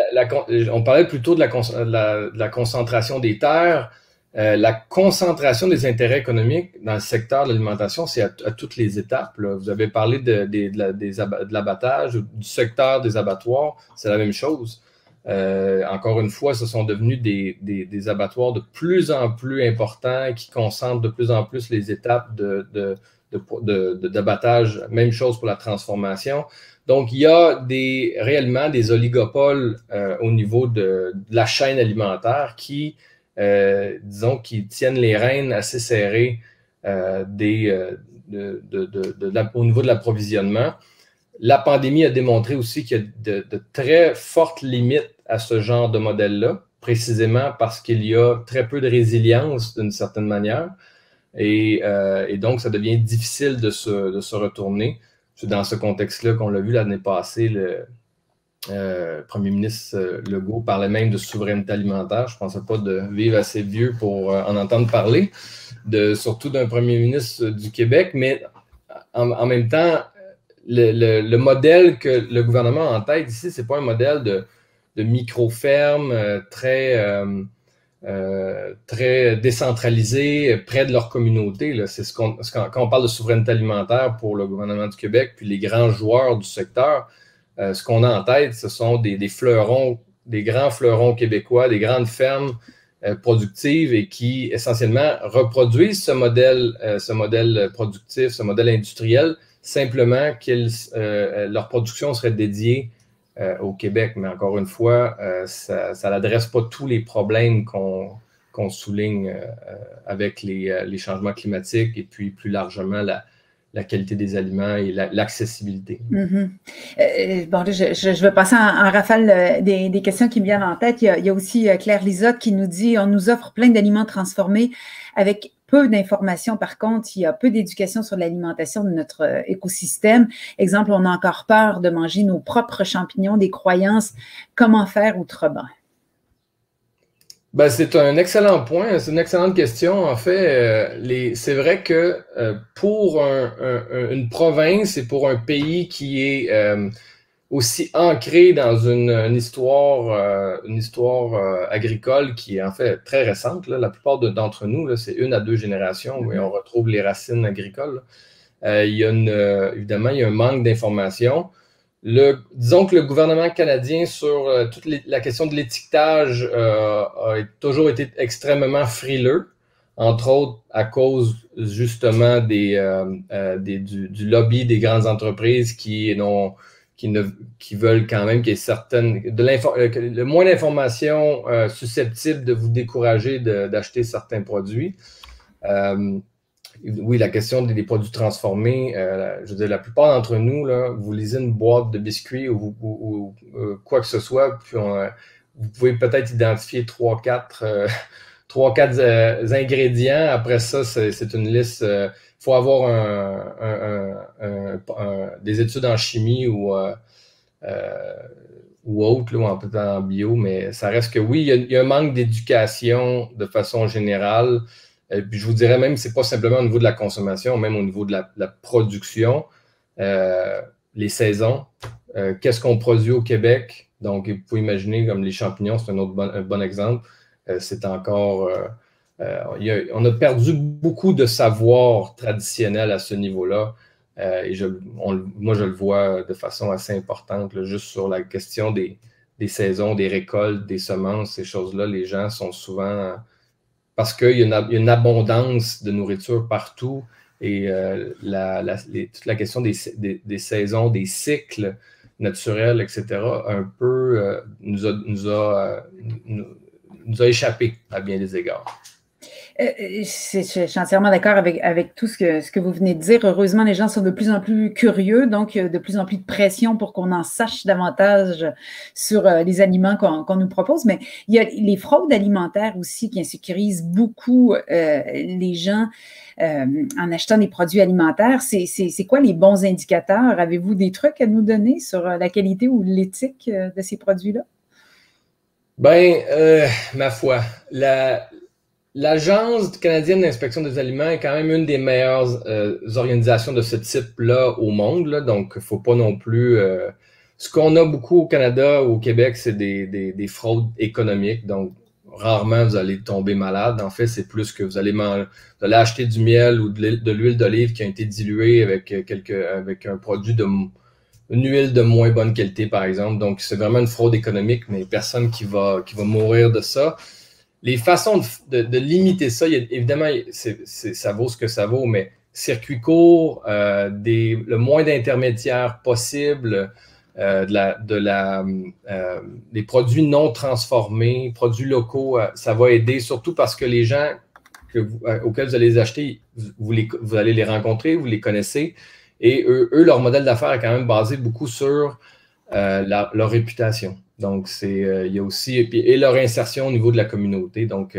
on parlait plutôt de la concentration des terres. La concentration des intérêts économiques dans le secteur de l'alimentation, c'est à toutes les étapes. Là. Vous avez parlé de l'abattage, du secteur des abattoirs, c'est la même chose. Encore une fois, ce sont devenus des abattoirs de plus en plus importants qui concentrent de plus en plus les étapes d'abattage. Même chose pour la transformation. Donc, il y a réellement des oligopoles au niveau de la chaîne alimentaire qui tiennent les rênes assez serrées au niveau de l'approvisionnement. La pandémie a démontré aussi qu'il y a de très fortes limites à ce genre de modèle-là, précisément parce qu'il y a très peu de résilience d'une certaine manière. Et donc, ça devient difficile de se retourner. C'est dans ce contexte-là qu'on l'a vu l'année passée, le premier ministre Legault parlait même de souveraineté alimentaire. Je ne pensais pas de vivre assez vieux pour en entendre parler, surtout d'un premier ministre du Québec, mais en même temps, le modèle que le gouvernement a en tête ici, ce n'est pas un modèle de micro-ferme très décentralisé, près de leur communauté. Là. C'est quand on parle de souveraineté alimentaire pour le gouvernement du Québec, puis les grands joueurs du secteur, ce qu'on a en tête, ce sont des fleurons, des grands fleurons québécois, des grandes fermes productives et qui essentiellement reproduisent ce modèle productif, ce modèle industriel, simplement leur production serait dédiée au Québec. Mais encore une fois, ça n'adresse pas tous les problèmes qu'on souligne avec les changements climatiques et puis plus largement la qualité des aliments et l'accessibilité. Bon, là, je vais passer en rafale des questions qui me viennent en tête. Il y a aussi Claire Lisotte qui nous dit « On nous offre plein d'aliments transformés avec peu d'informations. Par contre, il y a peu d'éducation sur l'alimentation de notre écosystème. Exemple, on a encore peur de manger nos propres champignons, des croyances. Comment faire autrement? » Ben, c'est un excellent point, c'est une excellente question. En fait, c'est vrai que pour une province et pour un pays qui est aussi ancré dans une histoire agricole qui est en fait très récente, là, la plupart d'entre nous, là, c'est 1 à 2 générations où on retrouve les racines agricoles. Évidemment, il y a un manque d'information. Disons que le gouvernement canadien sur toute la question de l'étiquetage a toujours été extrêmement frileux, entre autres à cause justement du lobby des grandes entreprises qui veulent quand même qu'il y ait le moins d'informations susceptibles de vous décourager d'acheter certains produits. Oui, la question des produits transformés, je veux dire, la plupart d'entre nous, là, vous lisez une boîte de biscuits ou quoi que ce soit, puis vous pouvez peut-être identifier 3-4 ingrédients. Après ça, c'est une liste. Il faut avoir des études en chimie ou autre, là, ou peut-être en bio, mais ça reste que oui, il y a un manque d'éducation de façon générale. Puis je vous dirais même, c'est pas simplement au niveau de la consommation, même au niveau de la production, les saisons, qu'est-ce qu'on produit au Québec. Donc, vous pouvez imaginer comme les champignons, c'est un bon exemple. C'est encore... on a perdu beaucoup de savoir traditionnel à ce niveau-là. Et moi, je le vois de façon assez importante, là, juste sur la question des saisons, des récoltes, des semences, ces choses-là. Les gens sont souvent... Parce qu'il y a une abondance de nourriture partout et toute la question des saisons, des cycles naturels, etc., un peu nous a échappé à bien des égards. Je suis entièrement d'accord avec tout ce que vous venez de dire. Heureusement, les gens sont de plus en plus curieux, donc de plus en plus de pression pour qu'on en sache davantage sur les aliments qu'on nous propose. Mais il y a les fraudes alimentaires aussi qui insécurisent beaucoup les gens en achetant des produits alimentaires. C'est quoi les bons indicateurs? Avez-vous des trucs à nous donner sur la qualité ou l'éthique de ces produits-là? Ben, ma foi, l'Agence canadienne d'inspection des aliments est quand même une des meilleures organisations de ce type-là au monde, là, donc il ne faut pas non plus... ce qu'on a beaucoup au Canada ou au Québec, c'est des fraudes économiques, donc rarement vous allez tomber malade. En fait, c'est plus que vous allez acheter du miel ou de l'huile d'olive qui a été diluée avec un produit une huile de moins bonne qualité, par exemple. Donc, c'est vraiment une fraude économique, mais personne qui va mourir de ça. Les façons de limiter ça, évidemment, ça vaut ce que ça vaut, mais circuit court, le moins d'intermédiaires possible, des produits non transformés, produits locaux, ça va aider, surtout parce que les gens auxquels vous allez les acheter, vous allez les rencontrer, vous les connaissez, et eux leur modèle d'affaires est quand même basé beaucoup sur leur réputation. Donc, il y a aussi, et leur insertion au niveau de la communauté. Donc,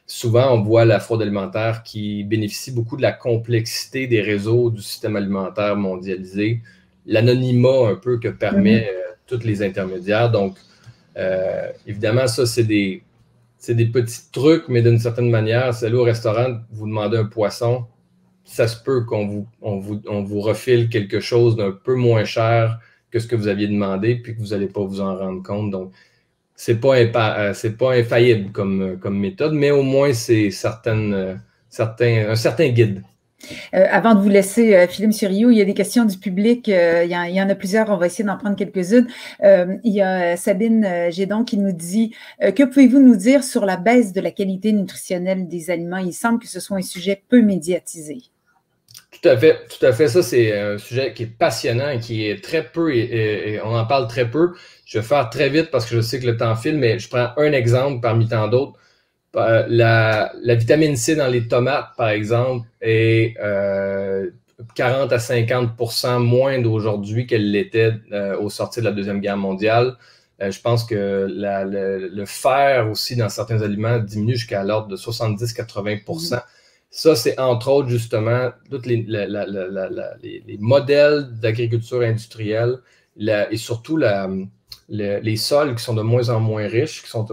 souvent, on voit la fraude alimentaire qui bénéficie beaucoup de la complexité des réseaux du système alimentaire mondialisé, l'anonymat un peu que permet tous les intermédiaires. Donc, évidemment, ça, c'est des petits trucs, mais d'une certaine manière, c'est aller au restaurant, vous demandez un poisson, ça se peut qu'on vous refile quelque chose d'un peu moins cher que ce que vous aviez demandé, puis que vous n'allez pas vous en rendre compte. Donc, c'est pas infaillible comme méthode, mais au moins, c'est un certain guide. Avant de vous laisser, Philippe Suriou, il y a des questions du public. Il y en a plusieurs, on va essayer d'en prendre quelques-unes. Il y a Sabine Gédon qui nous dit « Que pouvez-vous nous dire sur la baisse de la qualité nutritionnelle des aliments? Il semble que ce soit un sujet peu médiatisé. » Tout à fait. Ça, c'est un sujet qui est passionnant et qui est très peu, et on en parle très peu. Je vais faire très vite parce que je sais que le temps file, mais je prends un exemple parmi tant d'autres. La vitamine C dans les tomates, par exemple, est 40 à 50% moindre aujourd'hui qu'elle l'était au sortir de la Deuxième Guerre mondiale. Je pense que le fer aussi dans certains aliments diminue jusqu'à l'ordre de 70-80%. Ça, c'est entre autres justement tous les modèles d'agriculture industrielle et surtout les sols qui sont de moins en moins riches, qui sont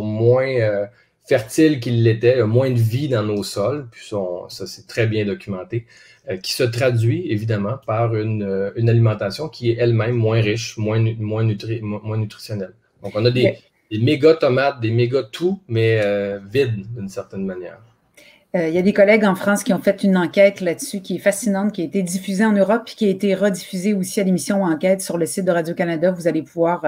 moins fertiles qu'ils l'étaient, il y a moins de vie dans nos sols, puis ça c'est très bien documenté, qui se traduit évidemment par une alimentation qui est elle-même moins riche, moins nutritionnelle. Donc on a des méga tomates, des méga tout, mais vides d'une certaine manière. Il y a des collègues en France qui ont fait une enquête là-dessus qui est fascinante, qui a été diffusée en Europe puis qui a été rediffusée aussi à l'émission Enquête sur le site de Radio-Canada. Vous allez pouvoir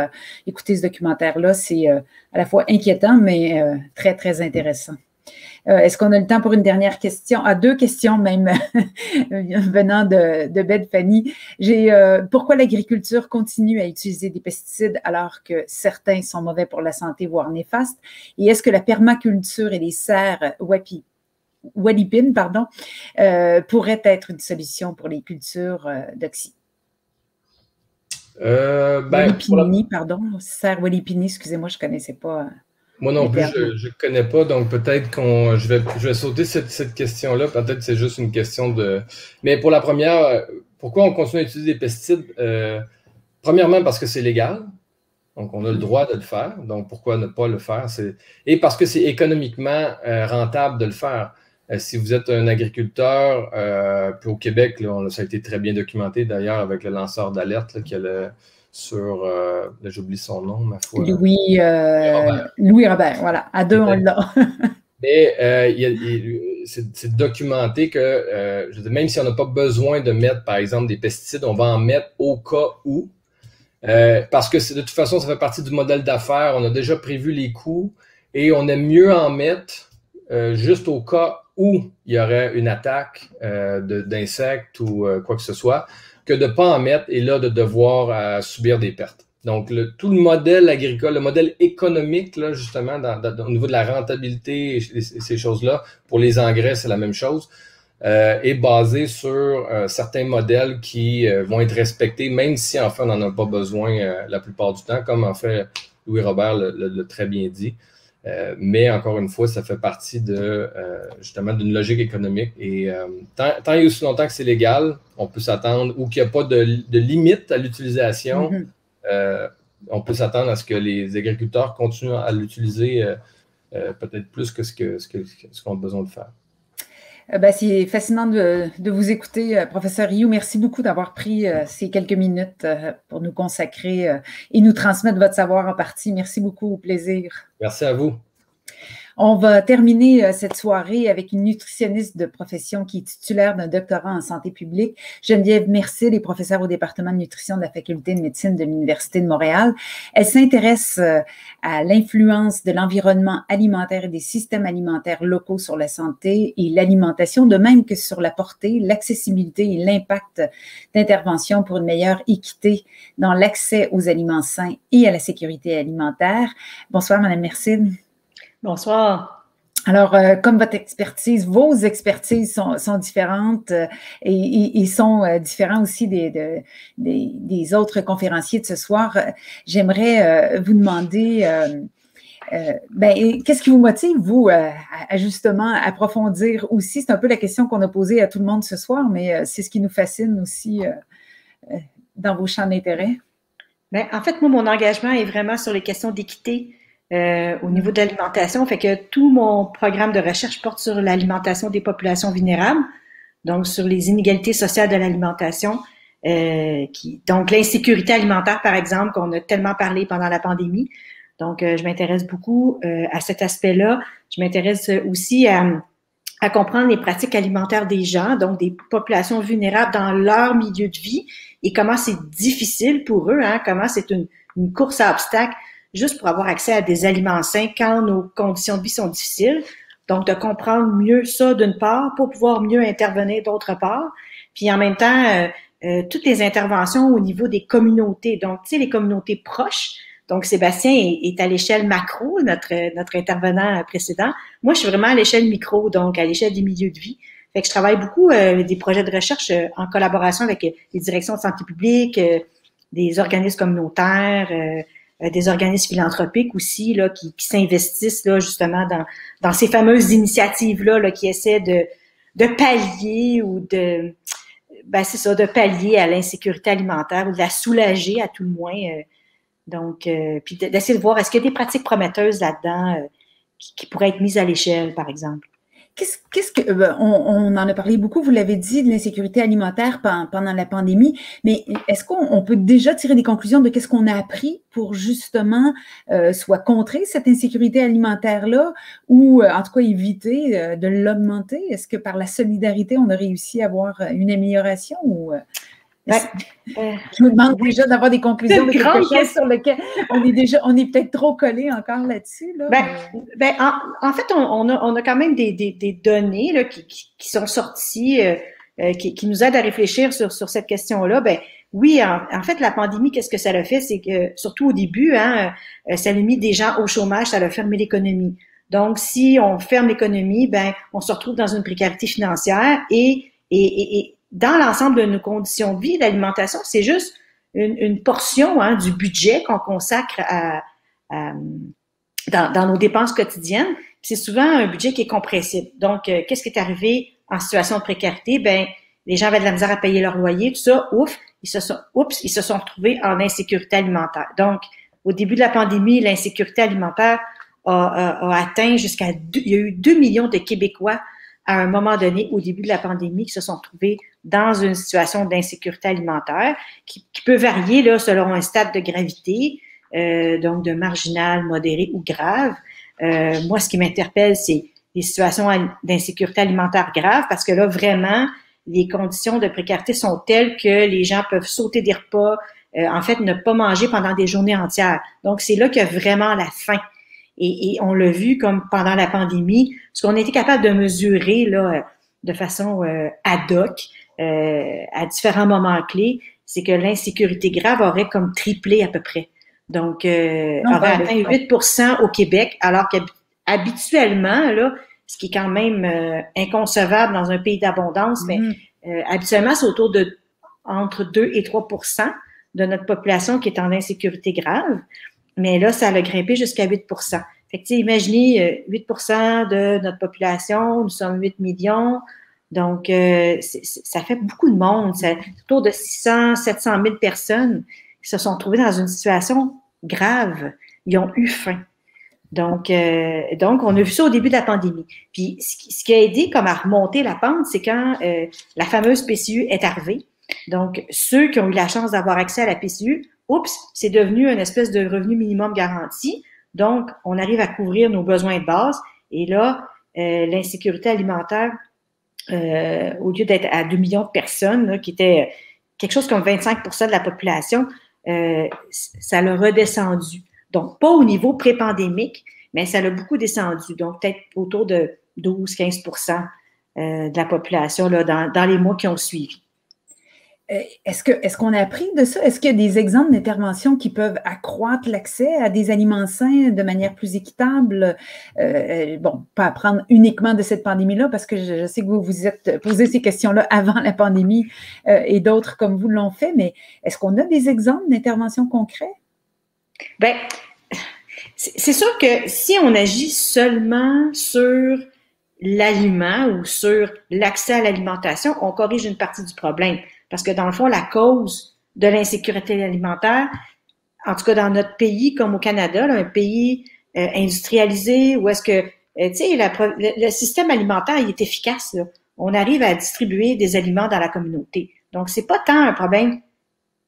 écouter ce documentaire-là. C'est à la fois inquiétant, mais très, très intéressant. Est-ce qu'on a le temps pour une dernière question? Deux questions même venant de Beth Fanny. Pourquoi l'agriculture continue à utiliser des pesticides alors que certains sont mauvais pour la santé, voire néfastes? Et est-ce que la permaculture et les serres Walipine, pourrait être une solution pour les cultures d'oxy? Serre Walipini, excusez-moi, je ne connaissais pas. Moi non plus, je ne connais pas, donc peut-être je vais sauter cette question-là. Peut-être que c'est juste une question de... Mais pour la première, pourquoi on continue à utiliser des pesticides? Premièrement, parce que c'est légal. Donc, on a le droit de le faire. Donc, pourquoi ne pas le faire? Et parce que c'est économiquement rentable de le faire. Si vous êtes un agriculteur, puis au Québec, là, ça a été très bien documenté d'ailleurs avec le lanceur d'alerte qui a sur, j'oublie son nom, ma foi. Louis Robert, voilà. À deux, on l'a. Mais c'est documenté que même si on n'a pas besoin de mettre, par exemple, des pesticides, on va en mettre au cas où. Parce que de toute façon, ça fait partie du modèle d'affaires. On a déjà prévu les coûts et on aime mieux en mettre juste au cas où il y aurait une attaque d'insectes ou quoi que ce soit, que de ne pas en mettre et là de devoir subir des pertes. Donc, tout le modèle agricole, le modèle économique, là, justement, au niveau de la rentabilité et ces choses-là, pour les engrais, c'est la même chose, est basé sur certains modèles qui vont être respectés, même si, en fait, on n'en a pas besoin la plupart du temps, comme en fait Louis Robert l'a très bien dit. Mais encore une fois, ça fait partie justement d'une logique économique. Et tant et aussi longtemps que c'est légal, on peut s'attendre, ou qu'il n'y a pas de limite à l'utilisation, on peut s'attendre à ce que les agriculteurs continuent à l'utiliser peut-être plus que ce qu'on a besoin de faire. C'est fascinant de vous écouter, professeur Rioux. Merci beaucoup d'avoir pris ces quelques minutes pour nous consacrer et nous transmettre votre savoir en partie. Merci beaucoup, au plaisir. Merci à vous. On va terminer cette soirée avec une nutritionniste de profession qui est titulaire d'un doctorat en santé publique. Geneviève Mercil est professeure au département de nutrition de la Faculté de médecine de l'Université de Montréal. Elle s'intéresse à l'influence de l'environnement alimentaire et des systèmes alimentaires locaux sur la santé et l'alimentation, de même que sur la portée, l'accessibilité et l'impact d'intervention pour une meilleure équité dans l'accès aux aliments sains et à la sécurité alimentaire. Bonsoir, Madame Mercil. Bonsoir. Alors, comme vos expertises sont différentes et sont différents aussi des autres conférenciers de ce soir, j'aimerais vous demander, qu'est-ce qui vous motive, vous, à justement approfondir aussi? C'est un peu la question qu'on a posée à tout le monde ce soir, mais c'est ce qui nous fascine aussi dans vos champs d'intérêt. En fait, moi, mon engagement est vraiment sur les questions d'équité. Au niveau de l'alimentation, fait que tout mon programme de recherche porte sur l'alimentation des populations vulnérables, donc sur les inégalités sociales de l'alimentation, donc l'insécurité alimentaire, par exemple, qu'on a tellement parlé pendant la pandémie. Donc, je m'intéresse beaucoup à cet aspect-là. Je m'intéresse aussi à comprendre les pratiques alimentaires des gens, donc des populations vulnérables dans leur milieu de vie et comment c'est difficile pour eux, comment c'est une course à obstacles juste pour avoir accès à des aliments sains quand nos conditions de vie sont difficiles. Donc, de comprendre mieux ça d'une part pour pouvoir mieux intervenir d'autre part. Puis en même temps, toutes les interventions au niveau des communautés. Donc, tu sais, les communautés proches. Donc, Sébastien est à l'échelle macro, notre intervenant précédent. Moi, je suis vraiment à l'échelle micro, donc à l'échelle des milieux de vie. Fait que je travaille beaucoup des projets de recherche en collaboration avec les directions de santé publique, des organismes communautaires, des organismes philanthropiques aussi là qui s'investissent là justement dans ces fameuses initiatives là qui essaient de pallier ou de c'est ça, de pallier à l'insécurité alimentaire ou de la soulager à tout le moins. Donc, puis d'essayer de voir est-ce qu'il y a des pratiques prometteuses là-dedans qui pourraient être mises à l'échelle, par exemple. Qu'est-ce que on en a parlé beaucoup, vous l'avez dit, de l'insécurité alimentaire pendant la pandémie, mais est-ce qu'on peut déjà tirer des conclusions de qu'est-ce qu'on a appris pour justement soit contrer cette insécurité alimentaire-là ou en tout cas éviter de l'augmenter? Est-ce que par la solidarité, on a réussi à avoir une amélioration ou je me demande déjà d'avoir des conclusions de quelque chose sur lequel on est peut-être trop collé encore là-dessus. Là, en fait, on a quand même des données là, qui sont sorties, qui nous aident à réfléchir sur cette question-là. Oui, en fait, la pandémie, qu'est-ce que ça a fait? C'est que, surtout au début, ça a mis des gens au chômage, ça a fermé l'économie. Donc, si on ferme l'économie, on se retrouve dans une précarité financière et dans l'ensemble de nos conditions de vie, l'alimentation, c'est juste une portion du budget qu'on consacre dans nos dépenses quotidiennes. C'est souvent un budget qui est compressible. Donc, qu'est-ce qui est arrivé en situation de précarité? Les gens avaient de la misère à payer leur loyer, tout ça. Ils se sont retrouvés en insécurité alimentaire. Donc, au début de la pandémie, l'insécurité alimentaire a atteint il y a eu 2 millions de Québécois à un moment donné, au début de la pandémie, qui se sont trouvés dans une situation d'insécurité alimentaire qui peut varier là, selon un stade de gravité, donc de marginal, modéré ou grave. Moi, ce qui m'interpelle, c'est les situations d'insécurité alimentaire grave parce que là, vraiment, les conditions de précarité sont telles que les gens peuvent sauter des repas, en fait, ne pas manger pendant des journées entières. Donc, c'est là qu'il y a vraiment la faim. Et on l'a vu comme pendant la pandémie, ce qu'on a été capable de mesurer là de façon ad hoc à différents moments clés, c'est que l'insécurité grave aurait comme triplé à peu près. Donc, aurait atteint 8% au Québec, alors qu'habituellement, là, ce qui est quand même inconcevable dans un pays d'abondance, mais habituellement, c'est autour de entre 2 et 3% de notre population qui est en insécurité grave. Mais là, ça a grimpé jusqu'à 8%. Fait que, imaginez 8% de notre population, nous sommes 8 millions. Donc, ça fait beaucoup de monde. C'est autour de 600, 700 000 personnes qui se sont trouvées dans une situation grave. Ils ont eu faim. Donc, on a vu ça au début de la pandémie. Puis, ce qui a aidé comme à remonter la pente, c'est quand la fameuse PCU est arrivée. Donc, ceux qui ont eu la chance d'avoir accès à la PCU, c'est devenu une espèce de revenu minimum garanti. Donc, on arrive à couvrir nos besoins de base. Et là, l'insécurité alimentaire, au lieu d'être à 2 millions de personnes, là, qui était quelque chose comme 25% de la population, ça l'a redescendu. Donc, pas au niveau pré-pandémique, mais ça l'a beaucoup descendu. Donc, peut-être autour de 12-15% de la population là, dans les mois qui ont suivi. Est-ce qu'on a appris de ça? Est-ce qu'il y a des exemples d'interventions qui peuvent accroître l'accès à des aliments sains de manière plus équitable? Pas apprendre uniquement de cette pandémie-là, parce que je sais que vous vous êtes posé ces questions-là avant la pandémie et d'autres comme vous l'ont fait, mais est-ce qu'on a des exemples d'interventions concrètes? C'est sûr que si on agit seulement sur l'aliment ou sur l'accès à l'alimentation, on corrige une partie du problème. Parce que dans le fond, la cause de l'insécurité alimentaire, en tout cas dans notre pays comme au Canada, là, un pays industrialisé, où est-ce que, tu sais, le système alimentaire il est efficace. Là. On arrive à distribuer des aliments dans la communauté. Donc, c'est pas tant un problème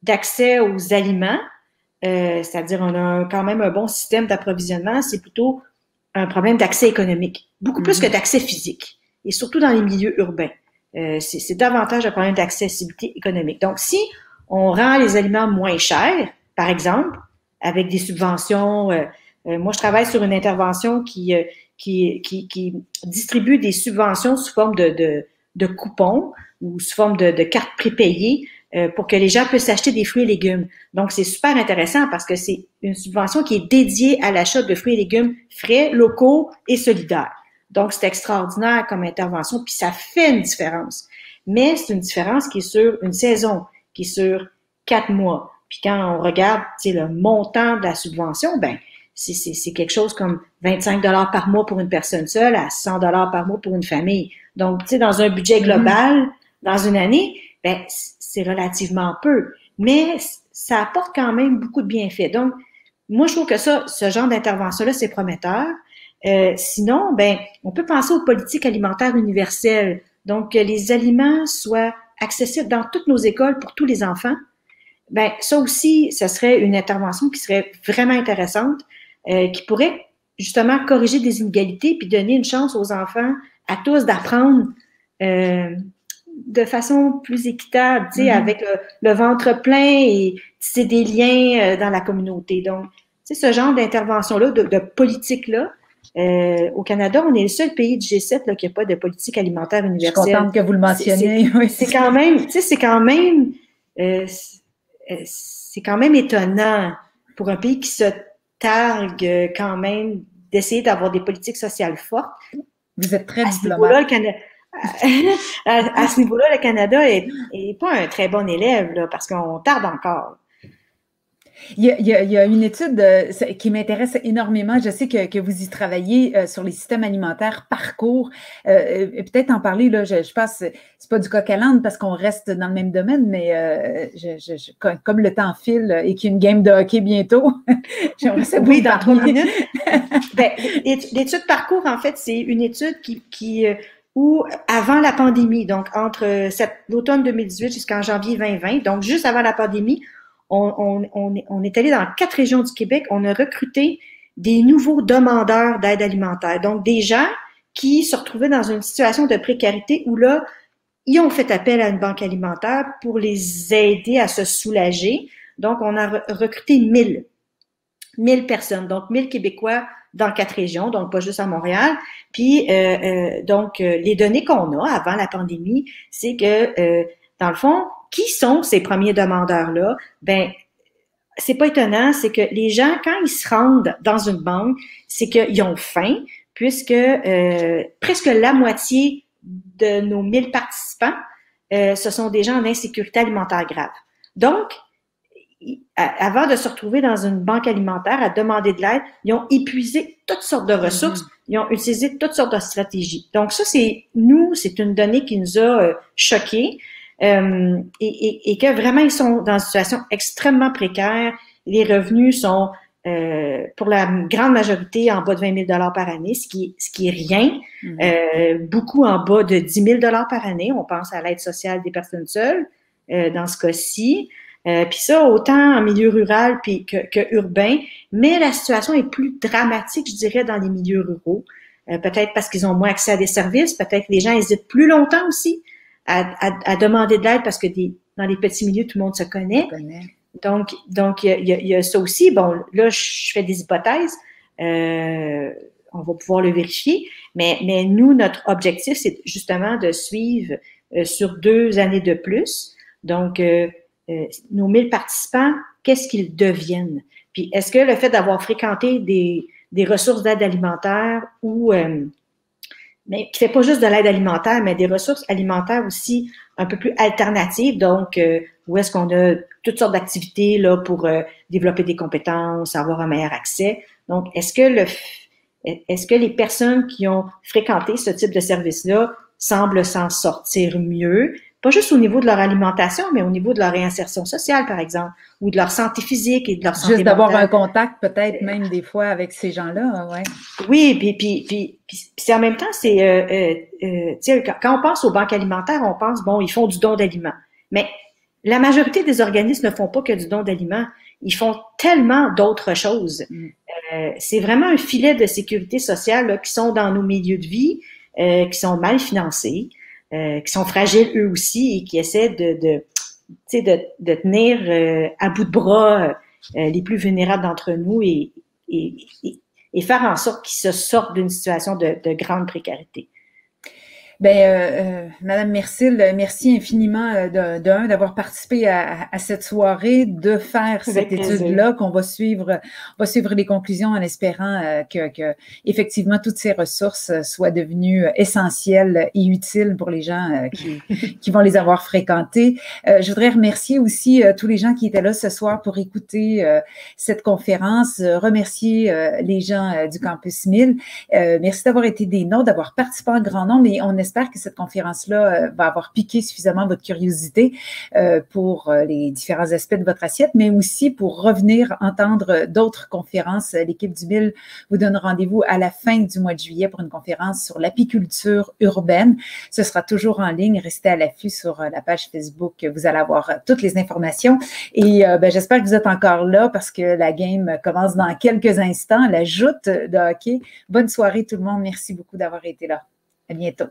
d'accès aux aliments, c'est-à-dire on a quand même un bon système d'approvisionnement, c'est plutôt un problème d'accès économique, beaucoup plus que d'accès physique, et surtout dans les milieux urbains. C'est davantage un problème d'accessibilité économique. Donc, si on rend les aliments moins chers, par exemple, avec des subventions, moi je travaille sur une intervention qui distribue des subventions sous forme de coupons ou sous forme de cartes prépayées pour que les gens puissent acheter des fruits et légumes. Donc, c'est super intéressant parce que c'est une subvention qui est dédiée à l'achat de fruits et légumes frais, locaux et solidaires. Donc, c'est extraordinaire comme intervention, puis ça fait une différence. Mais c'est une différence qui est sur une saison, qui est sur 4 mois. Puis quand on regarde, le montant de la subvention, ben c'est quelque chose comme 25 $ par mois pour une personne seule à 100 $ par mois pour une famille. Donc, dans un budget global, dans une année, ben c'est relativement peu. Mais ça apporte quand même beaucoup de bienfaits. Donc, moi, je trouve que ce genre d'intervention-là, c'est prometteur. Sinon, ben on peut penser aux politiques alimentaires universelles. Donc, que les aliments soient accessibles dans toutes nos écoles pour tous les enfants. Ben ça aussi, ce serait une intervention qui serait vraiment intéressante, qui pourrait justement corriger des inégalités puis donner une chance aux enfants, à tous, d'apprendre de façon plus équitable, avec le ventre plein et tisser des liens dans la communauté. Donc, ce genre d'intervention-là, de politique-là, au Canada, on est le seul pays du G7 là, qui n'a pas de politique alimentaire universelle. Je suis contente que vous le mentionniez. C'est quand même étonnant pour un pays qui se targue quand même d'essayer d'avoir des politiques sociales fortes. Vous êtes très diplomate. À ce niveau-là, le Canada est pas un très bon élève là, parce qu'on tarde encore. Il y a une étude qui m'intéresse énormément. Je sais que vous y travaillez sur les systèmes alimentaires parcours. Peut-être en parler, là, je pense, c'est pas du coq à l'âne parce qu'on reste dans le même domaine, mais comme le temps file et qu'il y a une game de hockey bientôt, j'aimerais ça oui, dans 3 minutes. L'étude parcours, en fait, c'est une étude où, avant la pandémie, donc entre l'automne 2018 jusqu'en janvier 2020, donc juste avant la pandémie, on est allé dans 4 régions du Québec, on a recruté des nouveaux demandeurs d'aide alimentaire. Donc, des gens qui se retrouvaient dans une situation de précarité où là, ils ont fait appel à une banque alimentaire pour les aider à se soulager. Donc, on a recruté 1000 personnes, donc 1000 Québécois dans 4 régions, donc pas juste à Montréal. Puis, donc, les données qu'on a avant la pandémie, c'est que, dans le fond, qui sont ces premiers demandeurs-là? Ben, c'est pas étonnant, c'est que les gens, quand ils se rendent dans une banque, c'est qu'ils ont faim, puisque presque la moitié de nos 1000 participants, ce sont des gens en insécurité alimentaire grave. Donc, avant de se retrouver dans une banque alimentaire à demander de l'aide, ils ont épuisé toutes sortes de ressources, ils ont utilisé toutes sortes de stratégies. Donc ça, c'est une donnée qui nous a choqués. Et que vraiment ils sont dans une situation extrêmement précaire. Les revenus sont pour la grande majorité en bas de 20 000 $ par année, ce qui est rien. Beaucoup en bas de 10 000 $ par année. On pense à l'aide sociale des personnes seules dans ce cas-ci. Puis ça, autant en milieu rural puis que urbain, mais la situation est plus dramatique, je dirais, dans les milieux ruraux. Peut-être parce qu'ils ont moins accès à des services, peut-être que les gens hésitent plus longtemps aussi à demander de l'aide parce que dans les petits milieux, tout le monde se connaît. Donc il y a ça aussi. Bon, là, je fais des hypothèses. On va pouvoir le vérifier. Mais nous, notre objectif, c'est justement de suivre sur 2 années de plus. Donc, nos 1000 participants, qu'est-ce qu'ils deviennent? Puis, est-ce que le fait d'avoir fréquenté des ressources d'aide alimentaire ou mais qui fait pas juste de l'aide alimentaire, mais des ressources alimentaires aussi un peu plus alternatives. Donc, où est-ce qu'on a toutes sortes d'activités là pour développer des compétences, avoir un meilleur accès. Donc, est-ce que les personnes qui ont fréquenté ce type de service-là semblent s'en sortir mieux? Pas juste au niveau de leur alimentation, mais au niveau de leur réinsertion sociale, par exemple, ou de leur santé physique et de leur santé mentale. Juste d'avoir un contact, peut-être même des fois, avec ces gens-là, ouais. Oui, puis en même temps, c'est, quand on pense aux banques alimentaires, on pense, bon, ils font du don d'aliments. Mais la majorité des organismes ne font pas que du don d'aliments. Ils font tellement d'autres choses. C'est vraiment un filet de sécurité sociale là, qui sont dans nos milieux de vie, qui sont mal financés. Qui sont fragiles eux aussi et qui essaient de tenir à bout de bras les plus vulnérables d'entre nous et faire en sorte qu'ils se sortent d'une situation de grande précarité. Madame Mercil, merci infiniment d'avoir participé à cette soirée, de faire cette étude-là qu'on va suivre les conclusions en espérant que effectivement toutes ces ressources soient devenues essentielles et utiles pour les gens qui vont les avoir fréquentées. Je voudrais remercier aussi tous les gens qui étaient là ce soir pour écouter cette conférence, remercier les gens du Campus 1000. Merci d'avoir été des nôtres, d'avoir participé en grand nombre, et on espère que cette conférence-là va avoir piqué suffisamment votre curiosité pour les différents aspects de votre assiette, mais aussi pour revenir entendre d'autres conférences. L'équipe du 1000 vous donne rendez-vous à la fin du mois de juillet pour une conférence sur l'apiculture urbaine. Ce sera toujours en ligne. Restez à l'affût sur la page Facebook. Vous allez avoir toutes les informations. Et j'espère que vous êtes encore là parce que la game commence dans quelques instants. La joute de hockey. Bonne soirée tout le monde. Merci beaucoup d'avoir été là. À bientôt.